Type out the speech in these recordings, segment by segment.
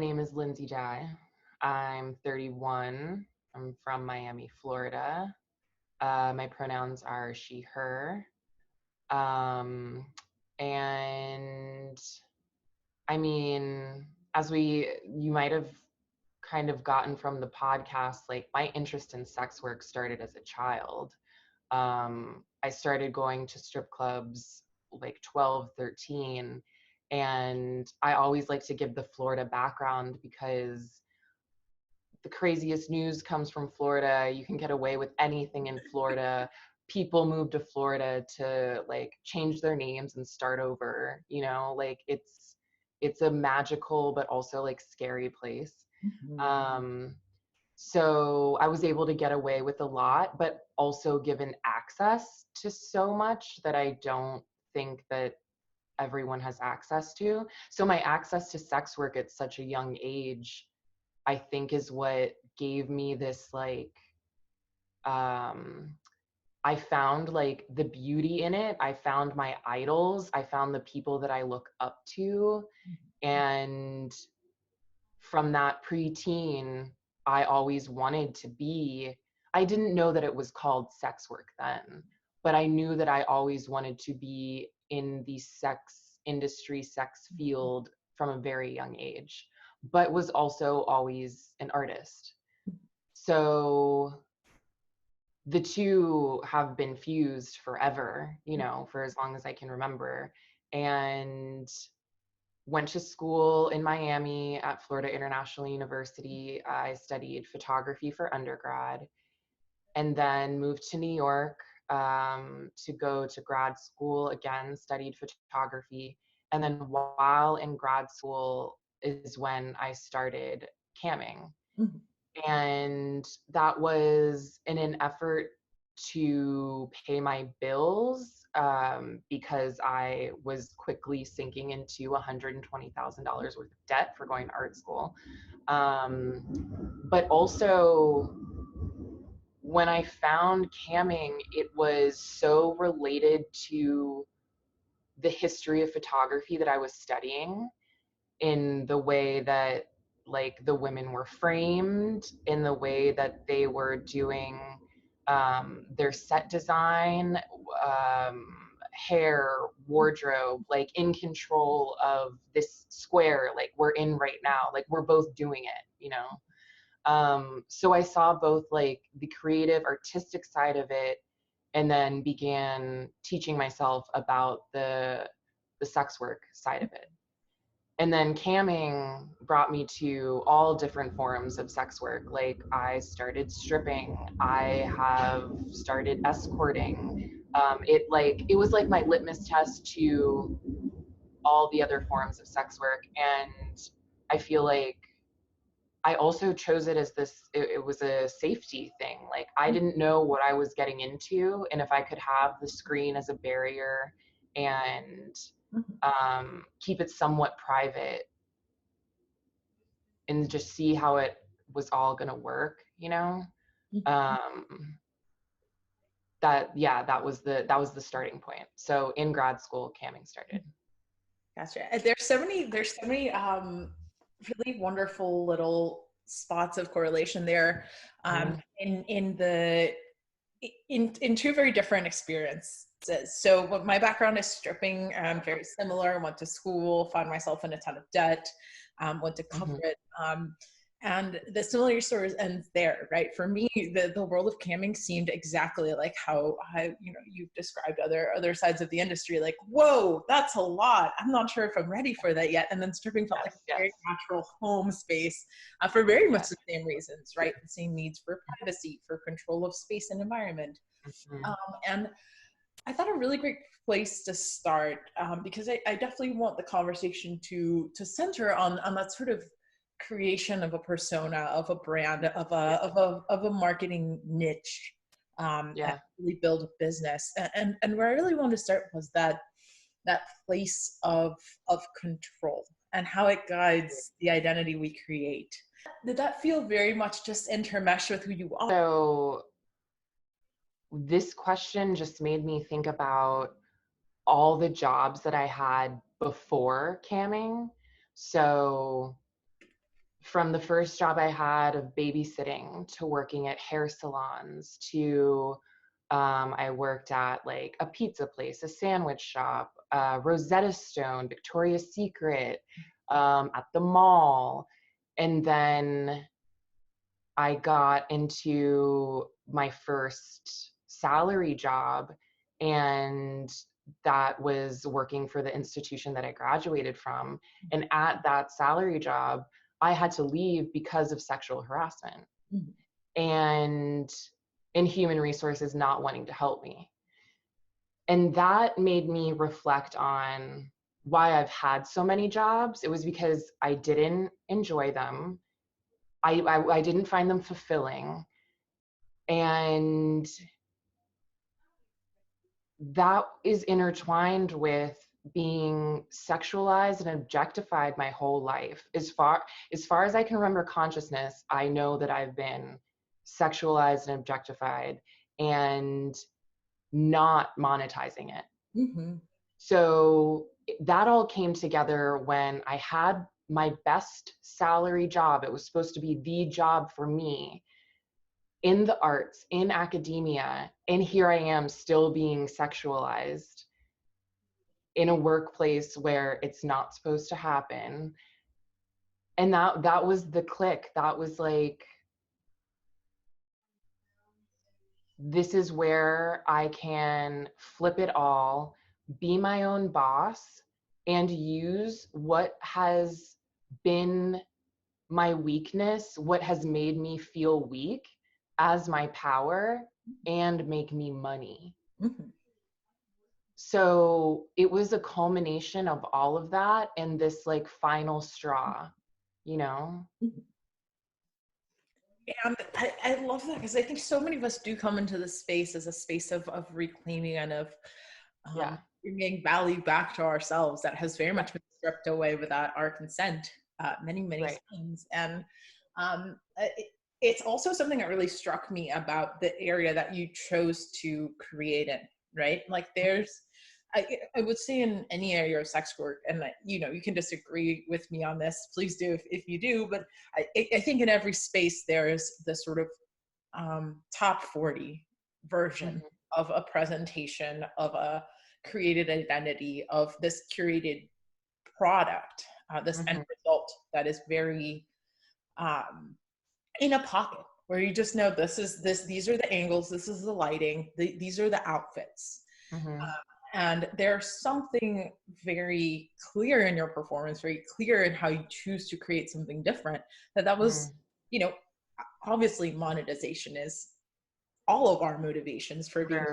name is Lindsay. I'm 31. I'm from Miami, Florida. My pronouns are she, her. Um, and I mean, you might have kind of gotten from the podcast, like my interest in sex work started as a child. I started going to strip clubs like 12, 13. And I always like to give the Florida background because the craziest news comes from Florida. You can get away with anything in Florida. People move to Florida to like change their names and start over, like it's a magical but also like scary place. Um, so I was able to get away with a lot, but also given access to so much that I don't think that everyone has access to. So my access to sex work at such a young age, I think, is what gave me this like, I found like the beauty in it. I found my idols. I found the people that I look up to. And from that preteen, I always wanted to be, I didn't know that it was called sex work then, but I knew that I always wanted to be in the sex industry, sex field from a very young age, but was also always an artist. So the two have been fused forever, for as long as I can remember. And went to school in Miami at Florida International University. I studied photography for undergrad and then moved to New York to go to grad school again, studied photography. And then while in grad school is when I started camming. And that was in an effort to pay my bills because I was quickly sinking into $120,000 worth of debt for going to art school. But also, when I found camming, it was so related to the history of photography that I was studying, in the way that like the women were framed, in the way that they were doing their set design, hair, wardrobe, like in control of this square like we're in right now, like we're both doing it. So I saw both like the creative artistic side of it, and then began teaching myself about the sex work side of it. And then camming brought me to all different forms of sex work. Like I started stripping, I have started escorting. It was like my litmus test to all the other forms of sex work. And I feel like I also chose it as it was a safety thing. Like I didn't know what I was getting into. And if I could have the screen as a barrier and keep it somewhat private and just see how it was all gonna work, that was the starting point. So in grad school, camming started. Gotcha. There's so many really wonderful little spots of correlation there, in two very different experiences. So my background is stripping, very similar. Went to school, found myself in a ton of debt, went to corporate, and the similar stories ends there, right? For me, the world of camming seemed exactly like how you've described other sides of the industry. Like, whoa, that's a lot. I'm not sure if I'm ready for that yet. And then stripping felt like a very natural home space for very much the same reasons, right? The same needs for privacy, for control of space and environment. And I thought a really great place to start, because I definitely want the conversation to center on that sort of creation of a persona, of a brand, of a marketing niche, and really build a business. And where I really wanted to start was that place of control and how it guides the identity we create. Did that feel very much just intermesh with who you are? So this question just made me think about all the jobs that I had before camming. So from the first job I had of babysitting to working at hair salons to I worked at like a pizza place, a sandwich shop, Rosetta Stone, Victoria's Secret, at the mall. And then I got into my first salary job, and that was working for the institution that I graduated from. And at that salary job, I had to leave because of sexual harassment and in human resources not wanting to help me. And that made me reflect on why I've had so many jobs. It was because I didn't enjoy them. I didn't find them fulfilling. And that is intertwined with being sexualized and objectified my whole life. As far as I can remember consciousness, I know that I've been sexualized and objectified and not monetizing it. Mm-hmm. So that all came together when I had my best salary job. It was supposed to be the job for me in the arts, in academia, and here I am still being sexualized in a workplace where it's not supposed to happen. And that was the click. That was like, this is where I can flip it all, be my own boss, and use what has been my weakness, what has made me feel weak, as my power, and make me money. Mm-hmm. So it was a culmination of all of that and this like final straw, you know? And I love that, because I think so many of us do come into this space as a space of reclaiming and of Yeah. bringing value back to ourselves that has very much been stripped away without our consent many Right. times. And it's also something that really struck me about the area that you chose to create in, right? Like there's, I would say in any area of sex work, and you know, you can disagree with me on this, please do if you do, but I think in every space there is this sort of top 40 version of a presentation of a created identity, of this curated product, this end result that is very in a pocket, where you just know these are the angles, this is the lighting, these are the outfits. And there's something very clear in your performance, very clear in how you choose to create something different, that was, you know, obviously monetization is all of our motivations for doing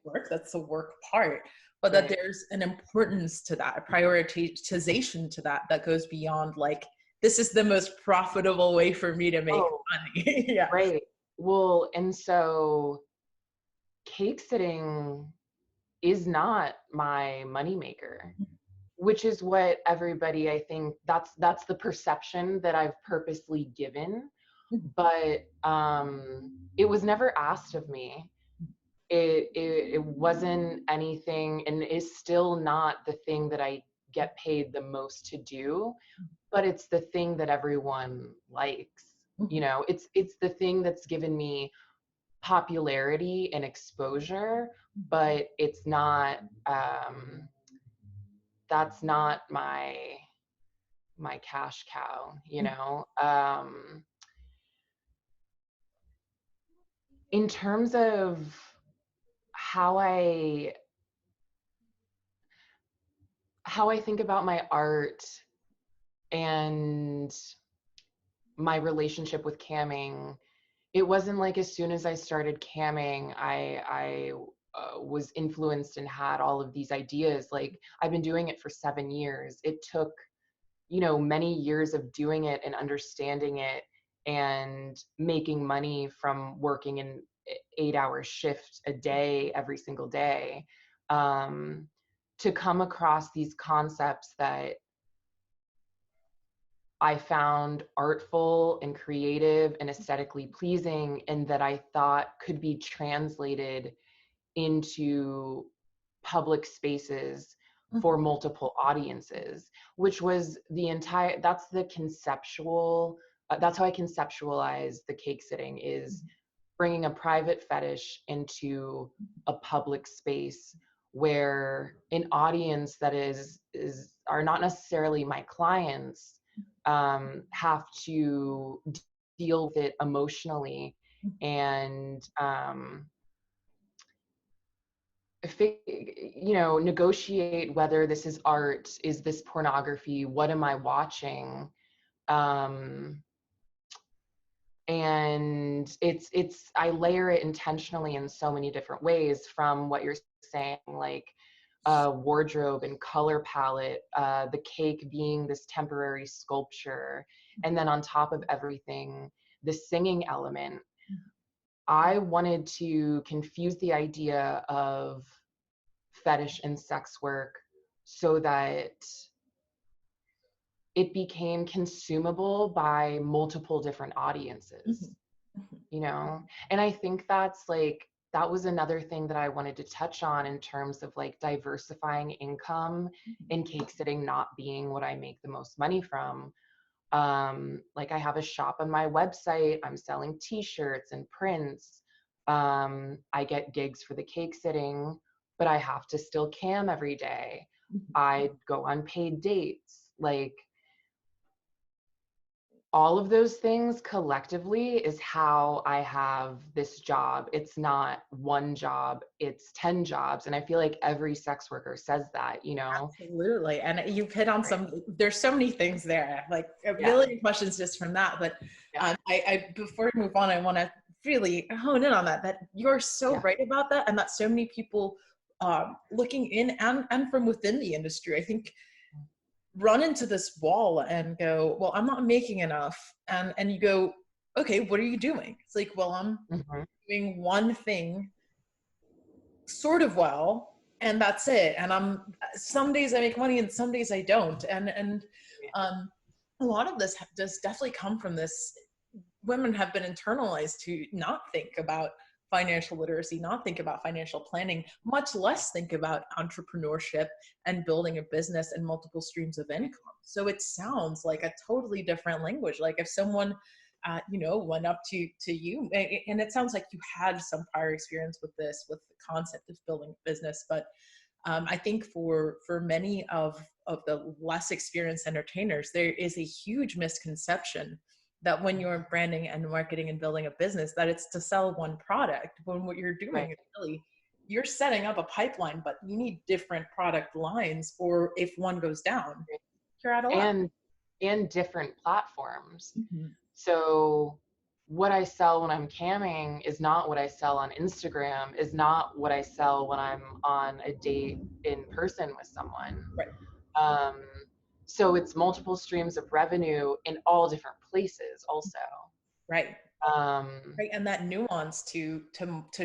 work. That's the work part, but that there's an importance to that, a prioritization to that goes beyond like, this is the most profitable way for me to make money. Yeah. Right. Well, and so cake sitting is not my moneymaker, which is what everybody, I think that's the perception that I've purposely given. But it was never asked of me. It wasn't anything, and is still not the thing that I get paid the most to do, but it's the thing that everyone likes. You know, it's the thing that's given me popularity and exposure, but it's not that's not my cash cow, you know. In terms of how I think about my art and my relationship with camming, it wasn't like as soon as I started camming, I was influenced and had all of these ideas. Like, I've been doing it for 7 years. It took, you know, many years of doing it and understanding it and making money from working in 8-hour shifts a day, every single day, to come across these concepts that I found artful and creative and aesthetically pleasing, and that I thought could be translated into public spaces for multiple audiences, which was that's the conceptual that's how I conceptualize the cake sitting, is bringing a private fetish into a public space where an audience that are not necessarily my clients have to deal with it emotionally and negotiate whether this is art, is this pornography, what am I watching, um, and it's I layer it intentionally in so many different ways, from what you're saying, like wardrobe and color palette, the cake being this temporary sculpture, and then on top of everything, the singing element. I wanted to confuse the idea of fetish and sex work so that it became consumable by multiple different audiences, And I think that was another thing that I wanted to touch on in terms of like diversifying income and cake sitting not being what I make the most money from. Like I have a shop on my website, I'm selling t-shirts and prints. I get gigs for the cake sitting, but I have to still cam every day. I go on paid dates. Like all of those things collectively is how I have this job. It's not one job, it's 10 jobs. And I feel like every sex worker says that, Absolutely. And you've hit on there's so many things there, like a million questions just from that. But I before we move on, I want to really hone in on that you're so right about that. And that so many people looking in and from within the industry, I think, run into this wall and go, well, I'm not making enough. And you go, okay, what are you doing? It's like, well, I'm doing one thing sort of well, and that's it. And some days I make money and some days I don't. And a lot of this does definitely come from this. Women have been internalized to not think about financial literacy, not think about financial planning, much less think about entrepreneurship and building a business and multiple streams of income. So it sounds like a totally different language. Like if someone, went up to you, and it sounds like you had some prior experience with this, with the concept of building a business. But I think for many of the less experienced entertainers, there is a huge misconception that when you're branding and marketing and building a business, that it's to sell one product, when what you're doing is really, you're setting up a pipeline, but you need different product lines, or if one goes down, you're out of luck. And different platforms. So what I sell when I'm camming is not what I sell on Instagram, is not what I sell when I'm on a date in person with someone. Right. So it's multiple streams of revenue in all different places also. Right. Right. And that nuance to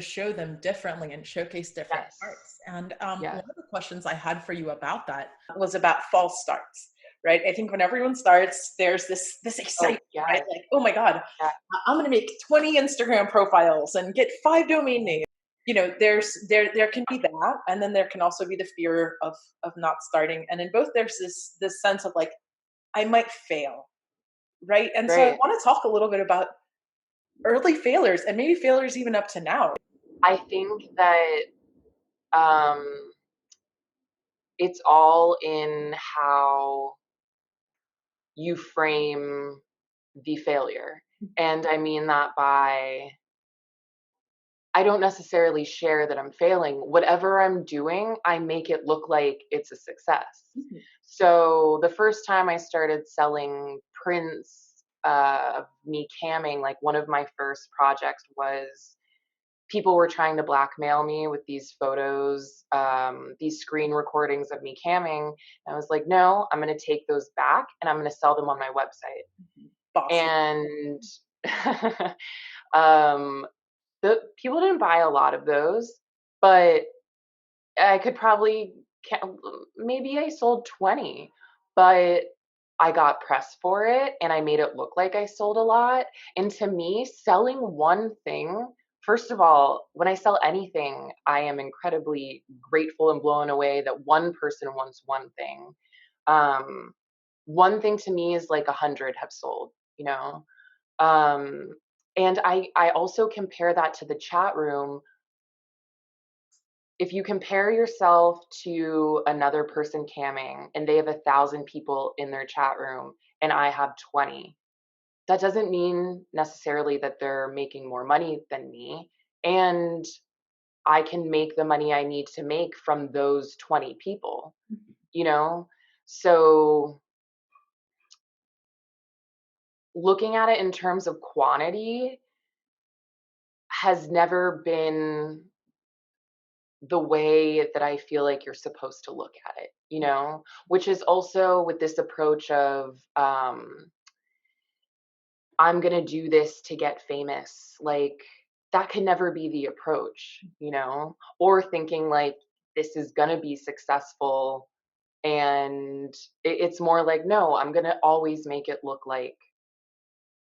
show them differently and showcase different parts. And one of the questions I had for you about that was about false starts. Right. I think when everyone starts, there's this excitement, right? Like, oh my God, I'm going to make 20 Instagram profiles and get 5 domain names. There can be that, and then there can also be the fear of not starting. And in both, there's this sense of like, I might fail, right? And so I want to talk a little bit about early failures, and maybe failures even up to now. I think that it's all in how you frame the failure. And I mean that by, I don't necessarily share that I'm failing. Whatever I'm doing, I make it look like it's a success. So the first time I started selling prints of me camming, like one of my first projects was, people were trying to blackmail me with these photos, these screen recordings of me camming. And I was like, no, I'm going to take those back and I'm going to sell them on my website. And the people didn't buy a lot of those, but I could probably maybe I sold 20, but I got press for it and I made it look like I sold a lot. And to me, selling one thing, first of all, when I sell anything, I am incredibly grateful and blown away that one person wants one thing. One thing to me is like 100 have sold. you know? And I also compare that to the chat room. If you compare yourself to another person camming and they have 1,000 people in their chat room and I have 20, that doesn't mean necessarily that they're making more money than me. And I can make the money I need to make from those 20 people, you know? So looking at it in terms of quantity has never been the way that I feel like you're supposed to look at it, you know? Which is also with this approach of, I'm gonna do this to get famous. Like, that can never be the approach, you know? Or thinking like this is gonna be successful and it's more like, no, I'm gonna always make it look like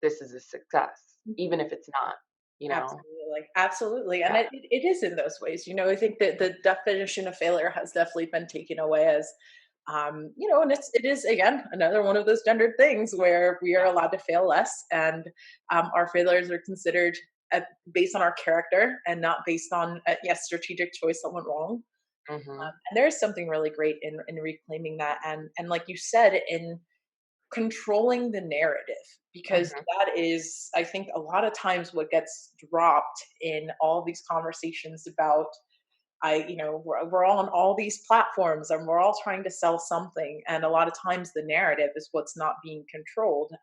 this is a success, even if it's not, you know? Absolutely, absolutely, and Yeah. it is in those ways. I think that the definition of failure has definitely been taken away as, and it is again another one of those gendered things where we are allowed to fail less, and our failures are considered based on our character and not based on a strategic choice that went wrong. Hmm. And there is something really great in reclaiming that, and like you said, in controlling the narrative, because Hmm. that is, I think, a lot of times what gets dropped in all these conversations about, we're all on all these platforms and we're all trying to sell something, and a lot of times the narrative is what's not being controlled,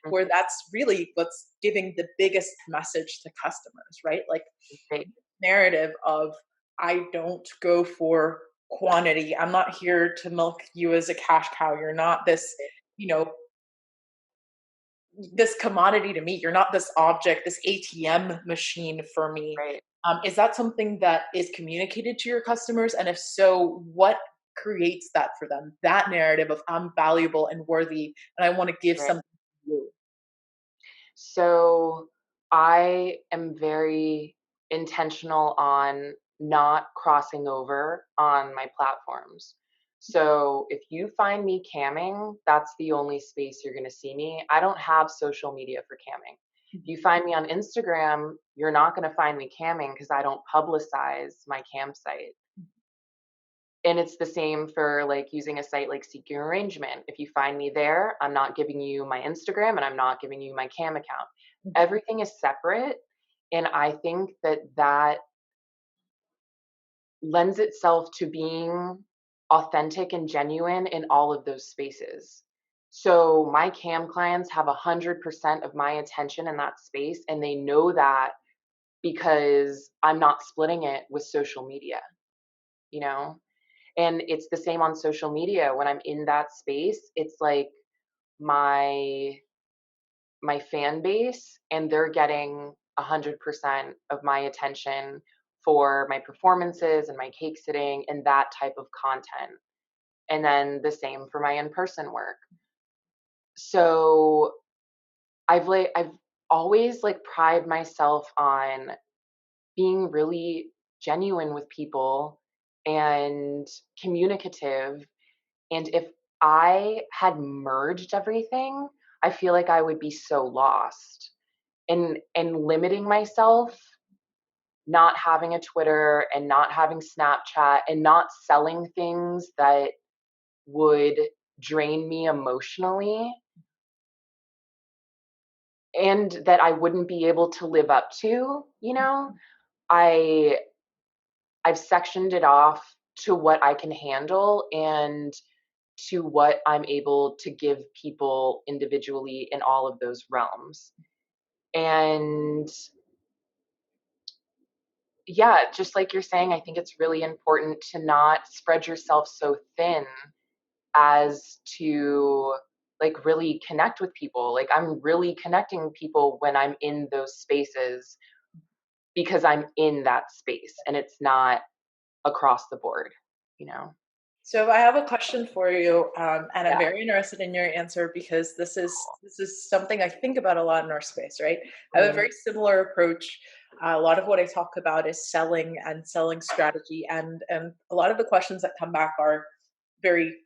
where that's really what's giving the biggest message to customers, right? Like, Right. narrative of, I don't go for quantity. I'm not here to milk you as a cash cow. You're not you know, this commodity to me. You're not this object, this ATM machine for me. Right. Is that something that is communicated to your customers? And if so, what creates that for them? That narrative of, I'm valuable and worthy, and I want to give Right. something to you. So I am very intentional on not crossing over on my platforms. So if you find me camming, that's the only space you're going to see me. I don't have social media for camming. If you find me on Instagram, you're not going to find me camming because I don't publicize my campsite. And it's the same for like using a site like Seeking Arrangement. If you find me there, I'm not giving you my Instagram and I'm not giving you my cam account. Everything is separate. And I think that that lends itself to being authentic and genuine in all of those spaces. So my cam clients have 100% of my attention in that space. And they know that because I'm not splitting it with social media, you know? And it's the same on social media. When I'm in that space, it's like my my fan base, and they're getting 100% of my attention for my performances and my cake sitting and that type of content. And then the same for my in-person work. So I've always like pride myself on being really genuine with people and communicative. And if I had merged everything, I feel like I would be so lost. And limiting myself, not having a Twitter and not having Snapchat and not selling things that would drain me emotionally and that I wouldn't be able to live up to, you know? I I've sectioned it off to what I can handle and to what I'm able to give people individually in all of those realms. And yeah, just like you're saying, I think it's really important to not spread yourself so thin as to like really connect with people. Like I'm really connecting people when I'm in those spaces because I'm in that space and it's not across the board, you know? So I have a question for you, and I'm Yeah. very interested in your answer because this is something I think about a lot in our space, right? I have a Mhm. very similar approach. A lot of what I talk about is selling and selling strategy, and a lot of the questions that come back are,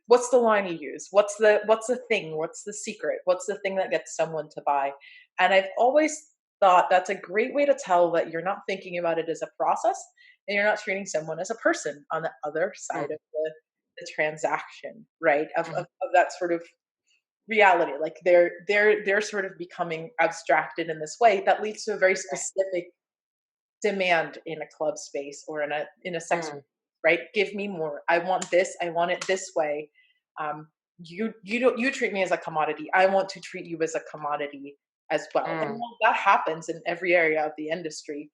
what's the line you use? What's the thing? What's the secret? What's the thing that gets someone to buy? And I've always thought that's a great way to tell that you're not thinking about it as a process and you're not treating someone as a person on the other side of the transaction, right? Of that sort of reality. Like they're sort of becoming abstracted in this way that leads to a very specific demand in a club space or in a sex, right? Give me more. I want this. I want it this way. You treat me as a commodity. I want to treat you as a commodity as well. And while that happens in every area of the industry,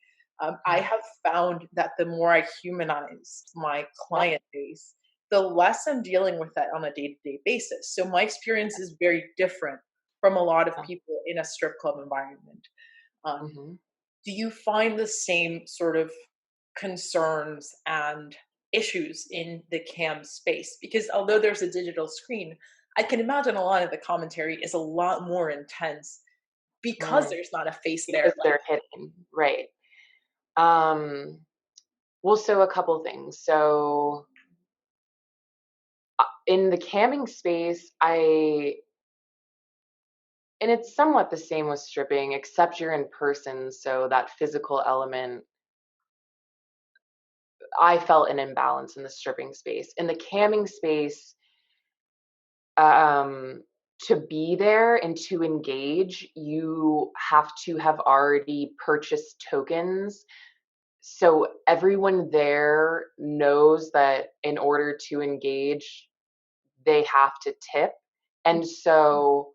I have found that the more I humanize my client base, the less I'm dealing with that on a day-to-day basis. So my experience is very different from a lot of people in a strip club environment. Do you find the same sort of concerns and issues in the cam space? Because although there's a digital screen, I can imagine a lot of the commentary is a lot more intense because there's not a face there. Because they're hidden, right? Well, so a couple things. So in the camming space, and it's somewhat the same with stripping, except you're in person, so that physical element, I felt an imbalance in the stripping space. In the camming space, to be there and to engage, you have to have already purchased tokens. So everyone there knows that in order to engage, they have to tip. And so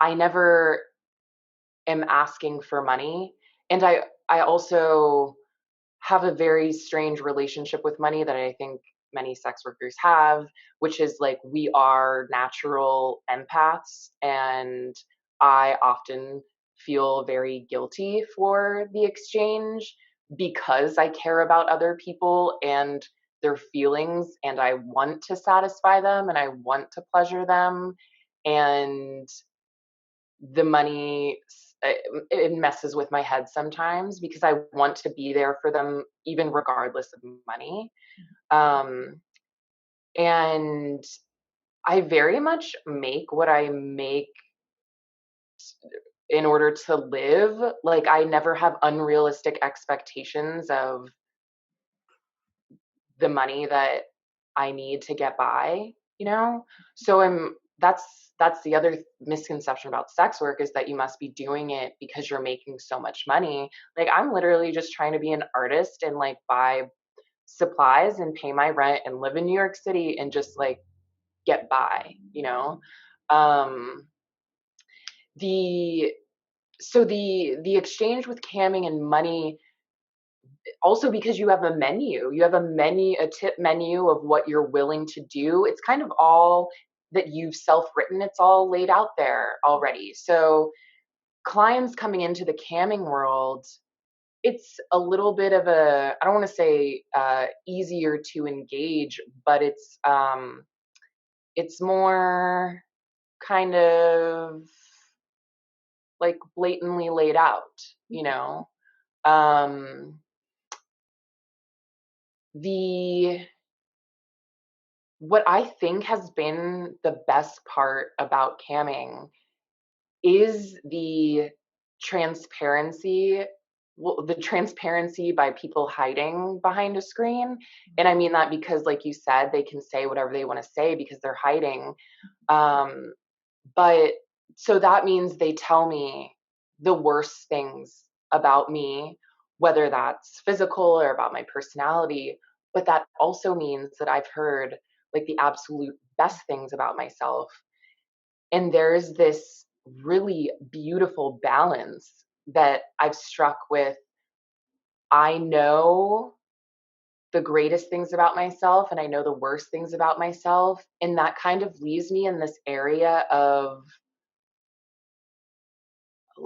I never am asking for money. And I also have a very strange relationship with money that I think many sex workers have, which is like we are natural empaths, and I often feel very guilty for the exchange because I care about other people and their feelings, and I want to satisfy them and I want to pleasure them. And the money, it messes with my head sometimes because I want to be there for them even regardless of money. And I very much make what I make in order to live. Like I never have unrealistic expectations of the money that I need to get by, you know? So that's the other misconception about sex work, is that you must be doing it because you're making so much money. Like I'm literally just trying to be an artist and like buy supplies and pay my rent and live in New York City and just like get by, you know? Um the the exchange with camming and money, also because you have a menu, a tip menu of what you're willing to do. It's kind of all that you've self-written, it's all laid out there already. So clients coming into the camming world, it's a little bit of a, I don't want to say easier to engage, but it's more kind of like blatantly laid out, you know. um the What I think has been the best part about camming is the transparency. Well, the transparency by people hiding behind a screen. And I mean that because, like you said, they can say whatever they want to say because they're hiding. Um, but so that means they tell me the worst things about me, whether that's physical or about my personality. But that also means that I've heard like the absolute best things about myself. And there's this really beautiful balance that I've struck with. I know the greatest things about myself and I know the worst things about myself. And that kind of leaves me in this area of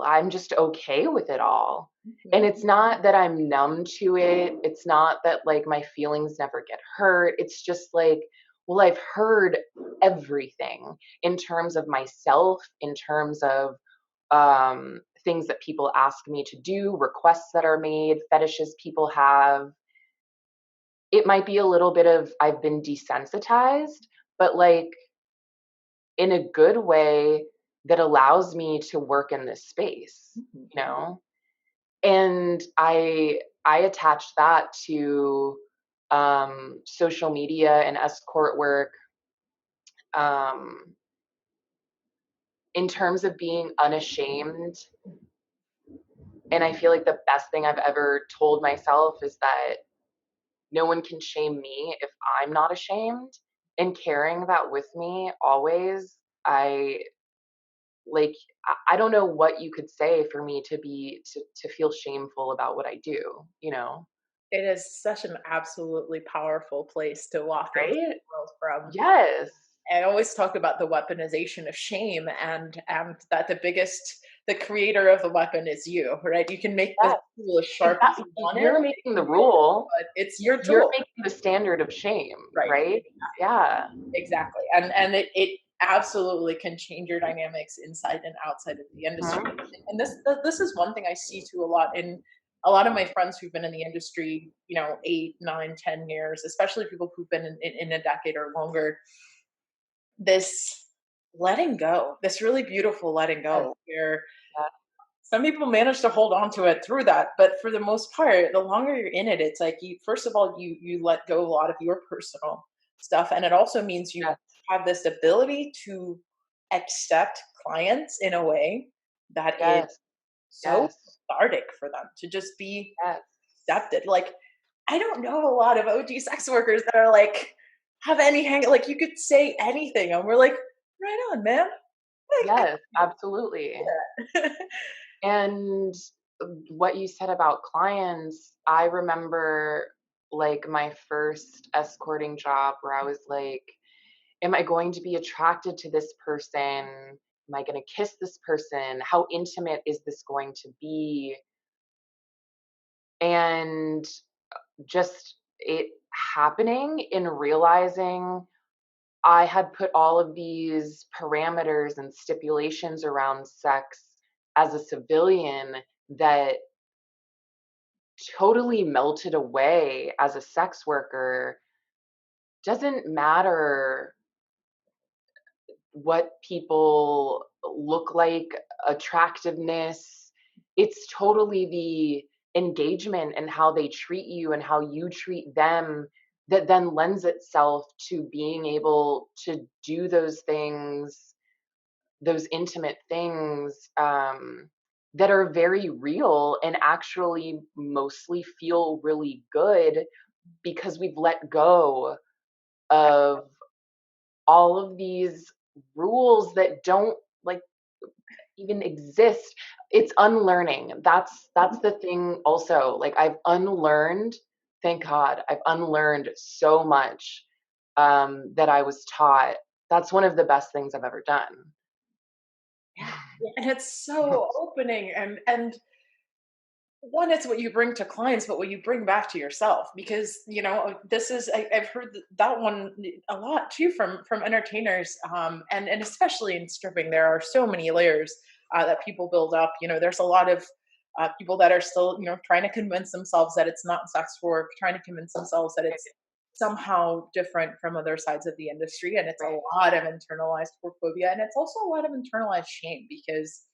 I'm just okay with it all. And it's not that I'm numb to it. It's not that like my feelings never get hurt. It's just like, well, I've heard everything in terms of myself, in terms of things that people ask me to do, requests that are made, fetishes people have. It might be a little bit of I've been desensitized, but like in a good way that allows me to work in this space, you know? And I attached that to social media and escort work, um, in terms of being unashamed. And I feel like the best thing I've ever told myself is that no one can shame me if I'm not ashamed. And carrying that with me always, I like I don't know what you could say for me to be to feel shameful about what I do, you know? It is such an absolutely powerful place to walk into the Right? world from. Yes. I always talk about the weaponization of shame, and that the creator of the weapon is you, right? You can make the Yes. tool as sharp as Exactly. you want it, You're making the rule. but it's your You're tool, making the standard of shame, right? right? Yeah. Exactly. And it absolutely can change your dynamics inside and outside of the industry. Mhm. And this is one thing I see too a lot in a lot of my friends who've been in the industry, 8, 9, 10 years, especially people who've been in a decade or longer, this letting go, this really beautiful letting Yes. go, where Yeah. some people manage to hold on to it through that, but for the most part, the longer you're in it, it's like you first of all you let go a lot of your personal stuff, and it also means you Yes. have this ability to accept clients in a way that is Yes. so Yes. cathartic for them to just be Yes. accepted. Like I don't know a lot of OG sex workers that are like have any hang like you could say anything and we're like, right on, man. Like Yes, absolutely. yeah. And what you said about clients, I remember like my first escorting job where I was like, am I going to be attracted to this person? Am I going to kiss this person? How intimate is this going to be? And just it happening and realizing I had put all of these parameters and stipulations around sex as a civilian that totally melted away as a sex worker. Doesn't matter what people look like, attractiveness. It's totally the engagement and how they treat you and how you treat them that then lends itself to being able to do those things, those intimate things, that are very real and actually mostly feel really good because we've let go of all of these rules that don't like even exist. It's unlearning. That's the thing also. Like I've unlearned, thank God, I've unlearned so much that I was taught. That's one of the best things I've ever done. Yeah, and it's so opening and one, it's what you bring to clients, but what you bring back to yourself. Because this is I've heard that one a lot too from entertainers, and especially in stripping, there are so many layers that people build up. There's a lot of people that are still trying to convince themselves that it's not sex work, trying to convince themselves that it's somehow different from other sides of the industry, and it's a Right. lot of internalized phobia, and it's also a lot of internalized shame because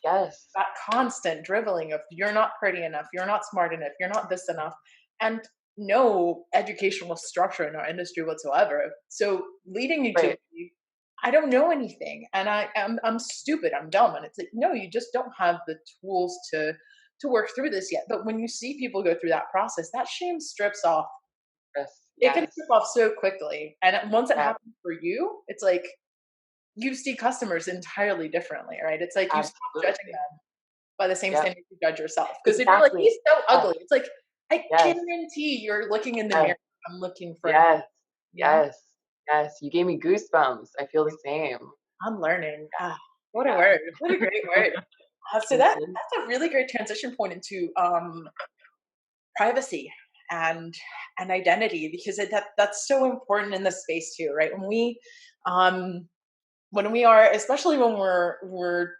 Yes. that constant driveling of you're not pretty enough, you're not smart enough, you're not this enough, and no educational structure in our industry whatsoever. So leading you to Right. believe, I don't know anything, and I'm stupid, I'm dumb, and it's like no, you just don't have the tools to work through this yet. But when you see people go through that process, that shame strips off. Yes. It can Yes. strip off so quickly, and once it Yes. happens for you, it's like you see customers entirely differently, right? It's like you stop judging Absolutely. them by the same Yep. standard you judge yourself. Because if you're like, Exactly. he's so Yes. ugly, it's like, I Yes. guarantee you're looking in the Yes. mirror. I'm looking for an, Yes. you know, Yes. Yes. You gave me goosebumps. I feel the same. unlearning. Ah, what a Yeah. word. What a great word. So Mhm. that's a really great transition point into privacy and identity because that's so important in this space too, right? Um when we are, especially when we're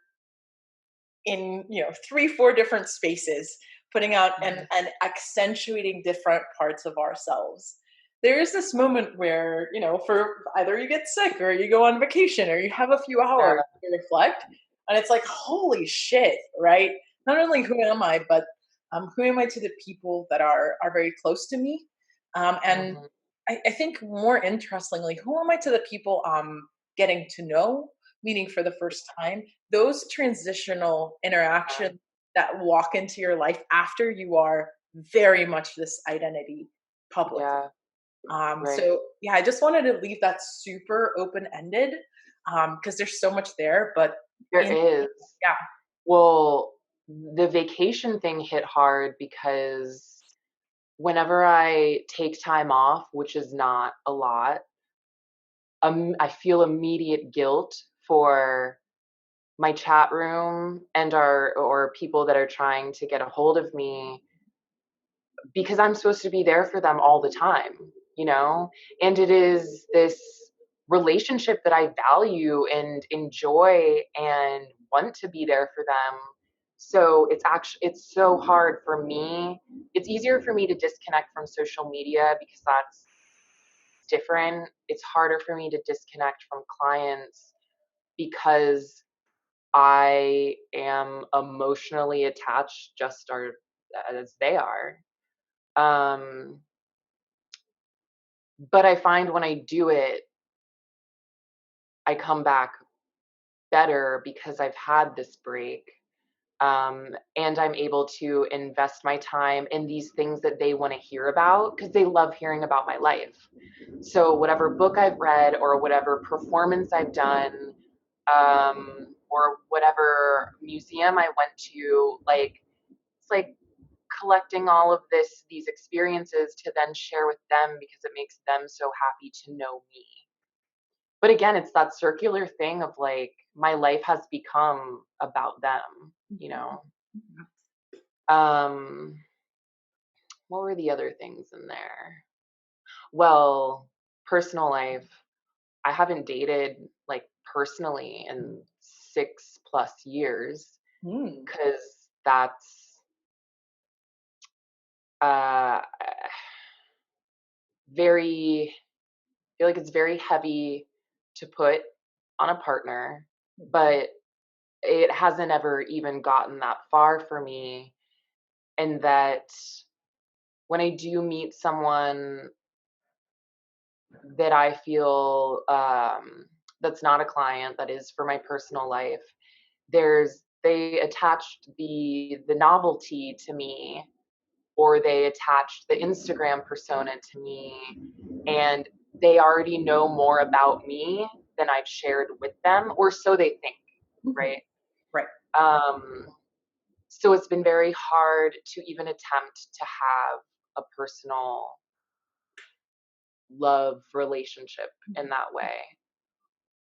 in 3 4 different spaces, putting out and Mhm. accentuating different parts of ourselves, there is this moment where, for either you get sick or you go on vacation or you have a few hours to reflect, and it's like, holy shit, right? Not only who am I, but who am I to the people that are very close to me? And Mhm. I think more interestingly, who am I to the people I'm getting to know, meaning for the first time? Those transitional interactions that walk into your life after you are very much this identity public. Yeah, right. So yeah, I just wanted to leave that super open ended because there's so much there. But There in is. yeah, Well, the vacation thing hit hard because whenever I take time off, which is not a lot, I feel immediate guilt for my chat room and our or people that are trying to get a hold of me because I'm supposed to be there for them all the time, you know? And it is this relationship that I value and enjoy and want to be there for them. So it's so hard for me. It's easier for me to disconnect from social media because that's different. It's harder for me to disconnect from clients because I am emotionally attached as they are. Um, but I find when I do it, I come back better because I've had this break. And I'm able to invest my time in these things that they want to hear about because they love hearing about my life. So, whatever book I've read or whatever performance I've done, or whatever museum I went to, like, it's like collecting all of these experiences to then share with them because it makes them so happy to know me. But again, it's that circular thing of like my life has become about them, you know. Um, what were the other things in there? Well, personal life. I haven't dated like personally in 6+ years mm, because that's uh very I feel like it's very heavy to put on a partner, but it hasn't ever even gotten that far for me. And that when I do meet someone that I feel that's not a client, that is for my personal life, they attached the novelty to me, or they attached the Instagram persona to me, and they already know more about me than I've shared with them, or so they think, mhm, right? right. Um, so it's been very hard to even attempt to have a personal love relationship in that way,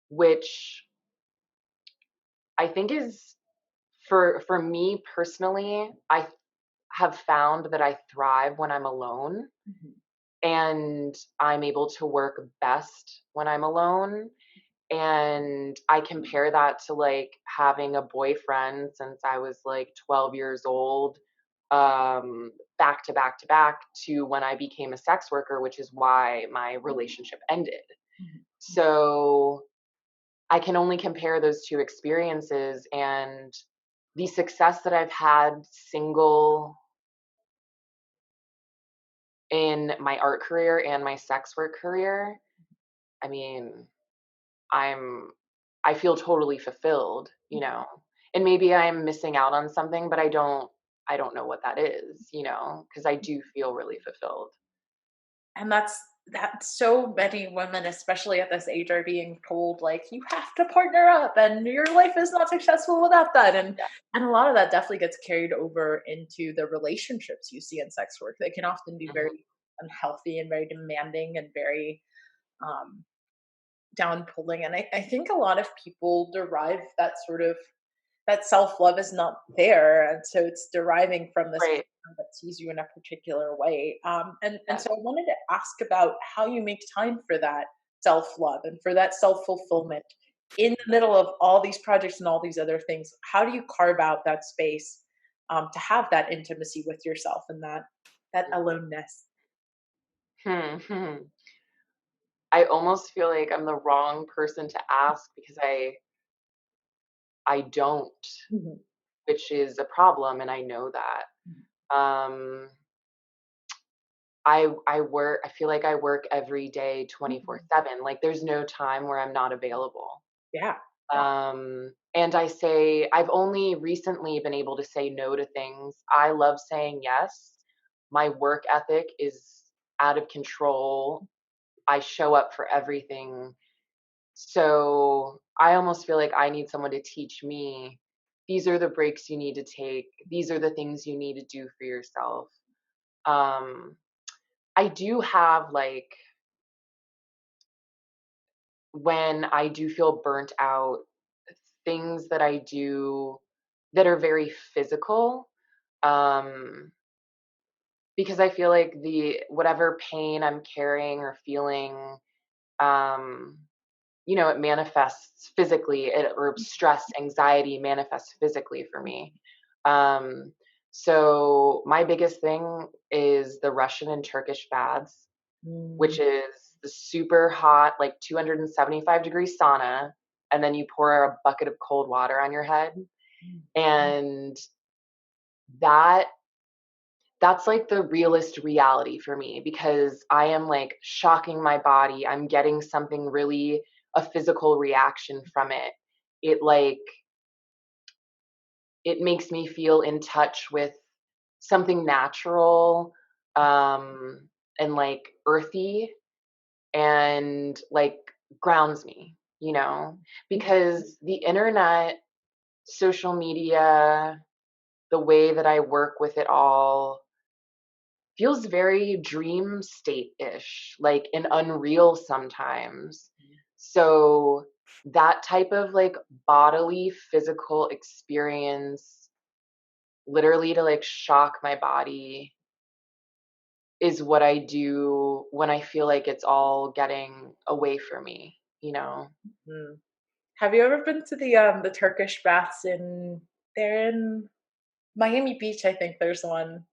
which I think is for me personally, I have found that I thrive when I'm alone Mhm, and I'm able to work best when I'm alone. And I compare that to like having a boyfriend since I was like 12 years old, back to back to back to when I became a sex worker, which is why my relationship ended. mhm, So I can only compare those two experiences, and the success that I've had single in my art career and my sex work career. I mean, I'm I feel totally fulfilled, you mhm. know. And maybe I'm missing out on something, but I don't know what that is, you know, because I do feel really fulfilled. And that's so many women, especially at this age, are being told like you have to partner up and your life is not successful without that. Yeah. And a lot of that definitely gets carried over into the relationships you see in sex work. They can often be Mhm. very unhealthy and very demanding and very um down pulling. And I think a lot of people derive that sort of that self-love is not there, and so it's deriving from this Right. partner that sees you in a particular way. And Yeah. so I wanted to ask about how you make time for that self-love and for that self-fulfillment in the middle of all these projects and all these other things. How do you carve out that space to have that intimacy with yourself and that aloneness? Hmm. I almost feel like I'm the wrong person to ask because I don't, Mhm. which is a problem, and I know that. I feel like I work every day Mhm. 24/7. Like there's no time where I'm not available. Yeah. And I've only recently been able to say no to things. I love saying yes. My work ethic is out of control. I show up for everything. So I almost feel like I need someone to teach me, these are the breaks you need to take. These are the things you need to do for yourself. Um, I do have like, when I do feel burnt out, things that I do that are very physical, um, because I feel like the whatever pain I'm carrying or feeling, um, it manifests physically, or stress, anxiety manifests physically for me. Um, so my biggest thing is the Russian and Turkish baths, which Mm. is the super hot, like 275-degree sauna, and then you pour a bucket of cold water on your head. And that that's like the realist reality for me, because I am like shocking my body. I'm getting something really, a physical reaction from it. It like it makes me feel in touch with something natural, um and like earthy, and like grounds me, because the internet, social media, the way that I work with it all feels very dream state-ish, like an unreal sometimes. So that type of like bodily physical experience, literally to like shock my body, is what I do when I feel like it's all getting away from me. Mm. Have you ever been to the Turkish baths they're in Miami Beach, I think there's one.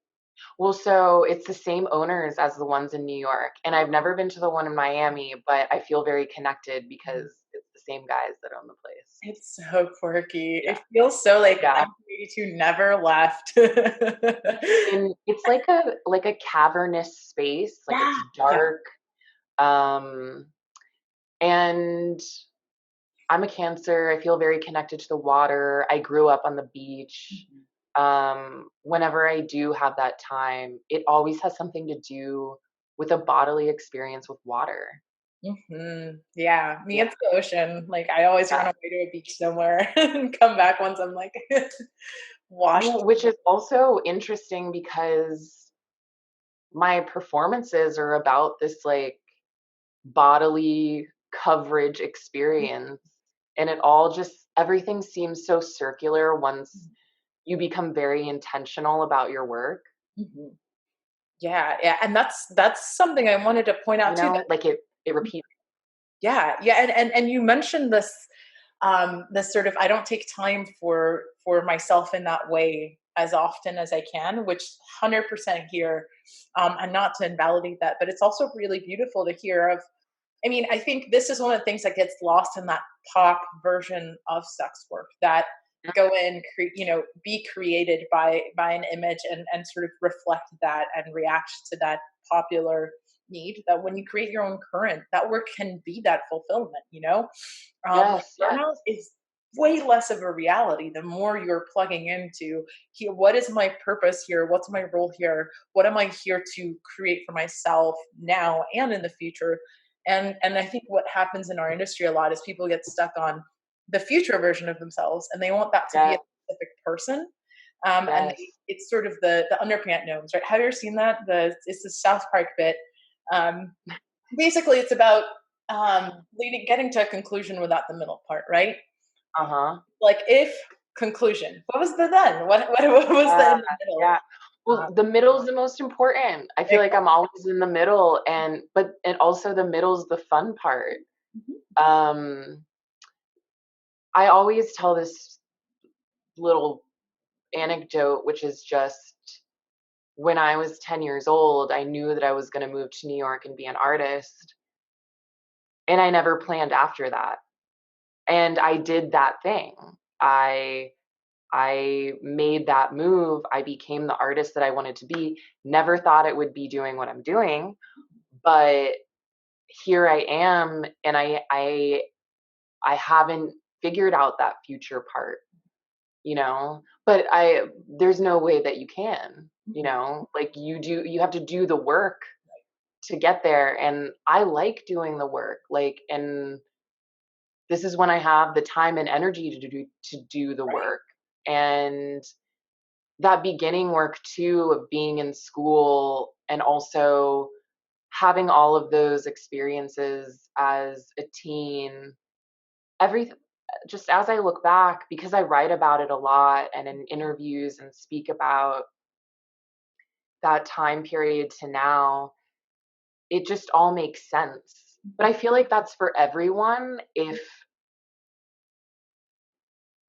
Well, so it's the same owners as the ones in New York, and I've never been to the one in Miami, but I feel very connected because it's the same guys that own the place. It's so quirky. Yeah. It feels so like Yeah. 1982 never left. And it's like a cavernous space, like Yeah, it's yeah. dark. Um, and I'm a Cancer. I feel very connected to the water. I grew up on the beach. Mhm. Whenever I do have that time, it always has something to do with a bodily experience with water. Mhm. Yeah, me, Yeah. it's the ocean. Like, I always run Yeah. away to a beach somewhere and come back once I'm, like, washed. Well, which is also interesting because my performances are about this like bodily coverage experience, and it all just everything seems so circular once you become very intentional about your work. Mhm. Yeah, yeah, and that's something I wanted to point out too, that Like it repeats. yeah, yeah, and you mentioned this sort of, I don't take time for myself in that way as often as I can, which 100% here, and not to invalidate that, but it's also really beautiful to hear of. I mean, I think this is one of the things that gets lost in that pop version of sex work, that go in, be created by an image, and sort of reflect that and react to that popular need. That when you create your own current, that work can be that fulfillment. Like Yes, yes, burnout is way less of a reality the more you're plugging into here. What is my purpose here? What's my role here? What am I here to create for myself now and in the future? And I think what happens in our industry a lot is people get stuck on the future version of themselves, and they want that to be a yes, specific person. And yes. it's sort of the underpant gnomes, right? Have you ever seen that? It's the South Park bit. Um, Basically, it's about getting to a conclusion without the middle part, right? Uh-huh. Like, if conclusion, what was the then? What was the Yeah, in the middle? yeah. Well, the middle is the most important. I feel like I'm always in the middle, and also the middle's the fun part. Mhm. Um, I always tell this little anecdote, which is just when I was 10 years old, I knew that I was going to move to New York and be an artist. And I never planned after that. And I did that thing. I I made that move. I became the artist that I wanted to be. Never thought it would be doing what I'm doing, but here I am, and I haven't figured out that future part, you know? But there's no way that you can, you know? Like you have to do the work to get there, and I like doing the work. Like, and this is when I have the time and energy to do the Right. work. And that beginning work too of being in school and also having all of those experiences as a teen, every just as I look back, because I write about it a lot and in interviews and speak about that time period to now, it just all makes sense. But I feel like that's for everyone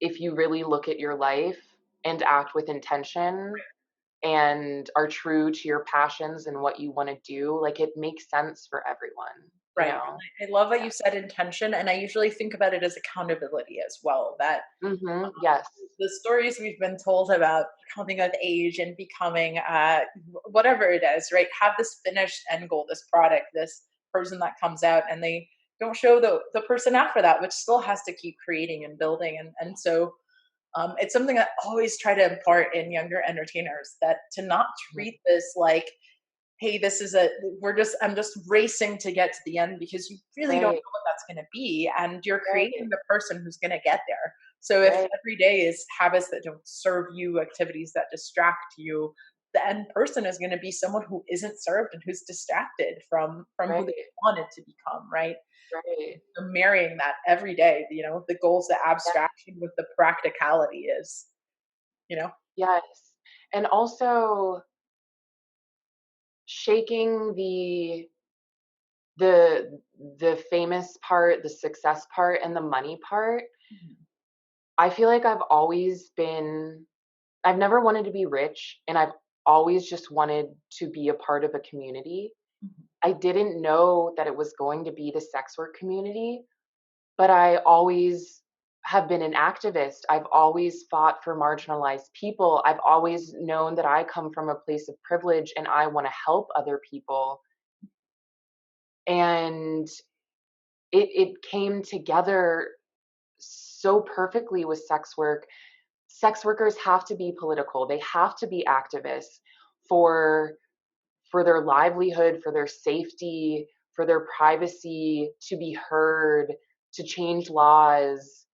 if you really look at your life and act with intention and are true to your passions and what you want to do, like it makes sense for everyone, you Right. know? I love that Yeah. you said intention, and I usually think about it as accountability as well. That Yes. the stories we've been told about coming of age and becoming whatever it is, right? Have this finished end goal, this product, this person that comes out, and they don't show the person after that, which still has to keep creating and building. And so it's something that I always try to impart in younger entertainers, that to not Mhm. treat this like, hey, this is a I'm just racing to get to the end, because you really don't Right. know what that's going to be, and you're creating Right. the person who's going to get there. So if Right. every day is habits that don't serve you, activities that distract you, the end person is going to be someone who isn't served and who's distracted from who they Right. wanted to become, right? Right. So marrying that every day, the goals, the Yeah. abstraction with the practicality is, you know Yes. And also shaking the famous part, the success part, and the money part. Mhm. I feel like I've never wanted to be rich, and I've always just wanted to be a part of a community. Mhm. I didn't know that it was going to be the sex work community, but I always have been an activist. I've always fought for marginalized people. I've always known that I come from a place of privilege and I want to help other people. And it came together so perfectly with sex work. Sex workers have to be political. They have to be activists for for their livelihood, for their safety, for their privacy, to be heard, to change laws,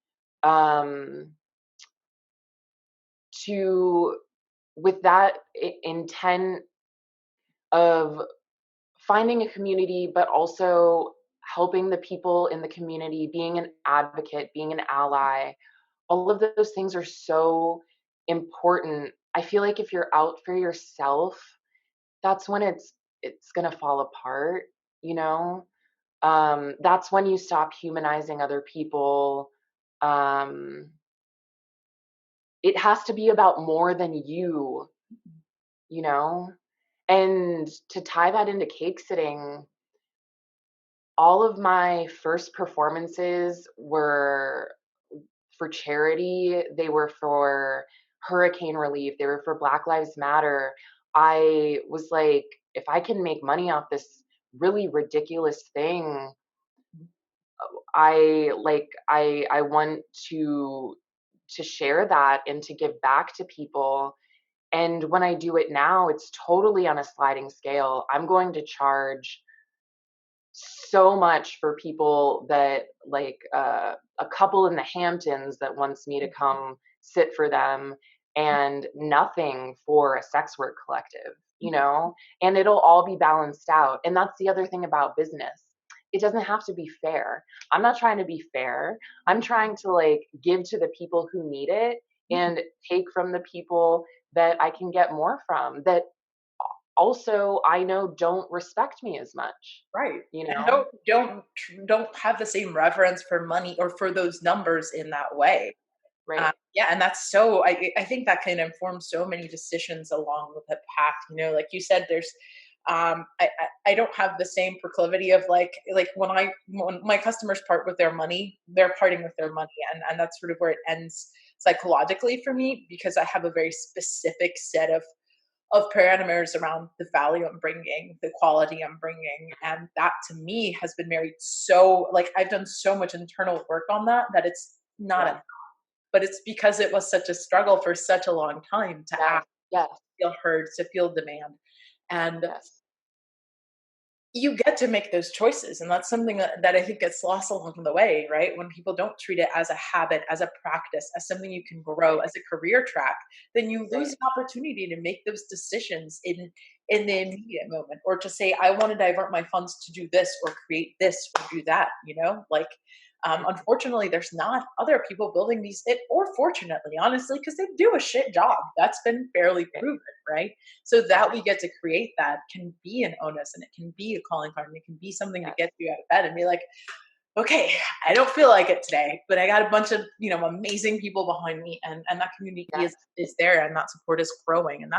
um, to with that intent of finding a community, but also helping the people in the community, being an advocate, being an ally. All of those things are so important. I feel like if you're out for yourself, that's when it's gonna fall apart, you know? That's when you stop humanizing other people. Um, it has to be about more than you know? And to tie that into cake sitting, all of my first performances were for charity. They were for hurricane relief. They were for Black Lives Matter. I was like, if I can make money off this really ridiculous thing, I want to share that and to give back to people. And when I do it now, it's totally on a sliding scale. I'm going to charge so much for people that like a couple in the Hamptons that wants me to come sit for them, and nothing for a sex work collective, you know? And it'll all be balanced out. And that's the other thing about business. It doesn't have to be fair. I'm not trying to be fair. I'm trying to like give to the people who need it and take from the people that I can get more from, that also I know don't respect me as much, Right. you And know? don't have the same reverence for money or for those numbers in that way. Right. Yeah, and that's so I think that can inform so many decisions along the path. Like you said, there's I don't have the same proclivity of like when my customers part with their money, they're parting with their money, and that's sort of where it ends psychologically for me, because I have a very specific set of parameters around the value I'm bringing, the quality I'm bringing. And that to me has been married. So like I've done so much internal work on that it's not Yeah. a, but it's because it was such a struggle for such a long time to Yes. act, Yes. feel heard, to feel demand. And Yes. you get to make those choices. And that's something that I think gets lost along the way, right? When people don't treat it as a habit, as a practice, as something you can grow, Right. as a career track, then you lose Right. an opportunity to make those decisions in the immediate moment, or to say, I want to divert my funds to do this or create this or do that, like unfortunately, there's not other people building these, or fortunately, honestly, because they do a shit job. That's been fairly proven, right? So that we get to create that can be an onus, and it can be a calling card, and it can be something that Yes. gets you out of bed and be like, okay, I don't feel like it today, but I got a bunch of amazing people behind me, and that community Yes. is there, and that support is growing, and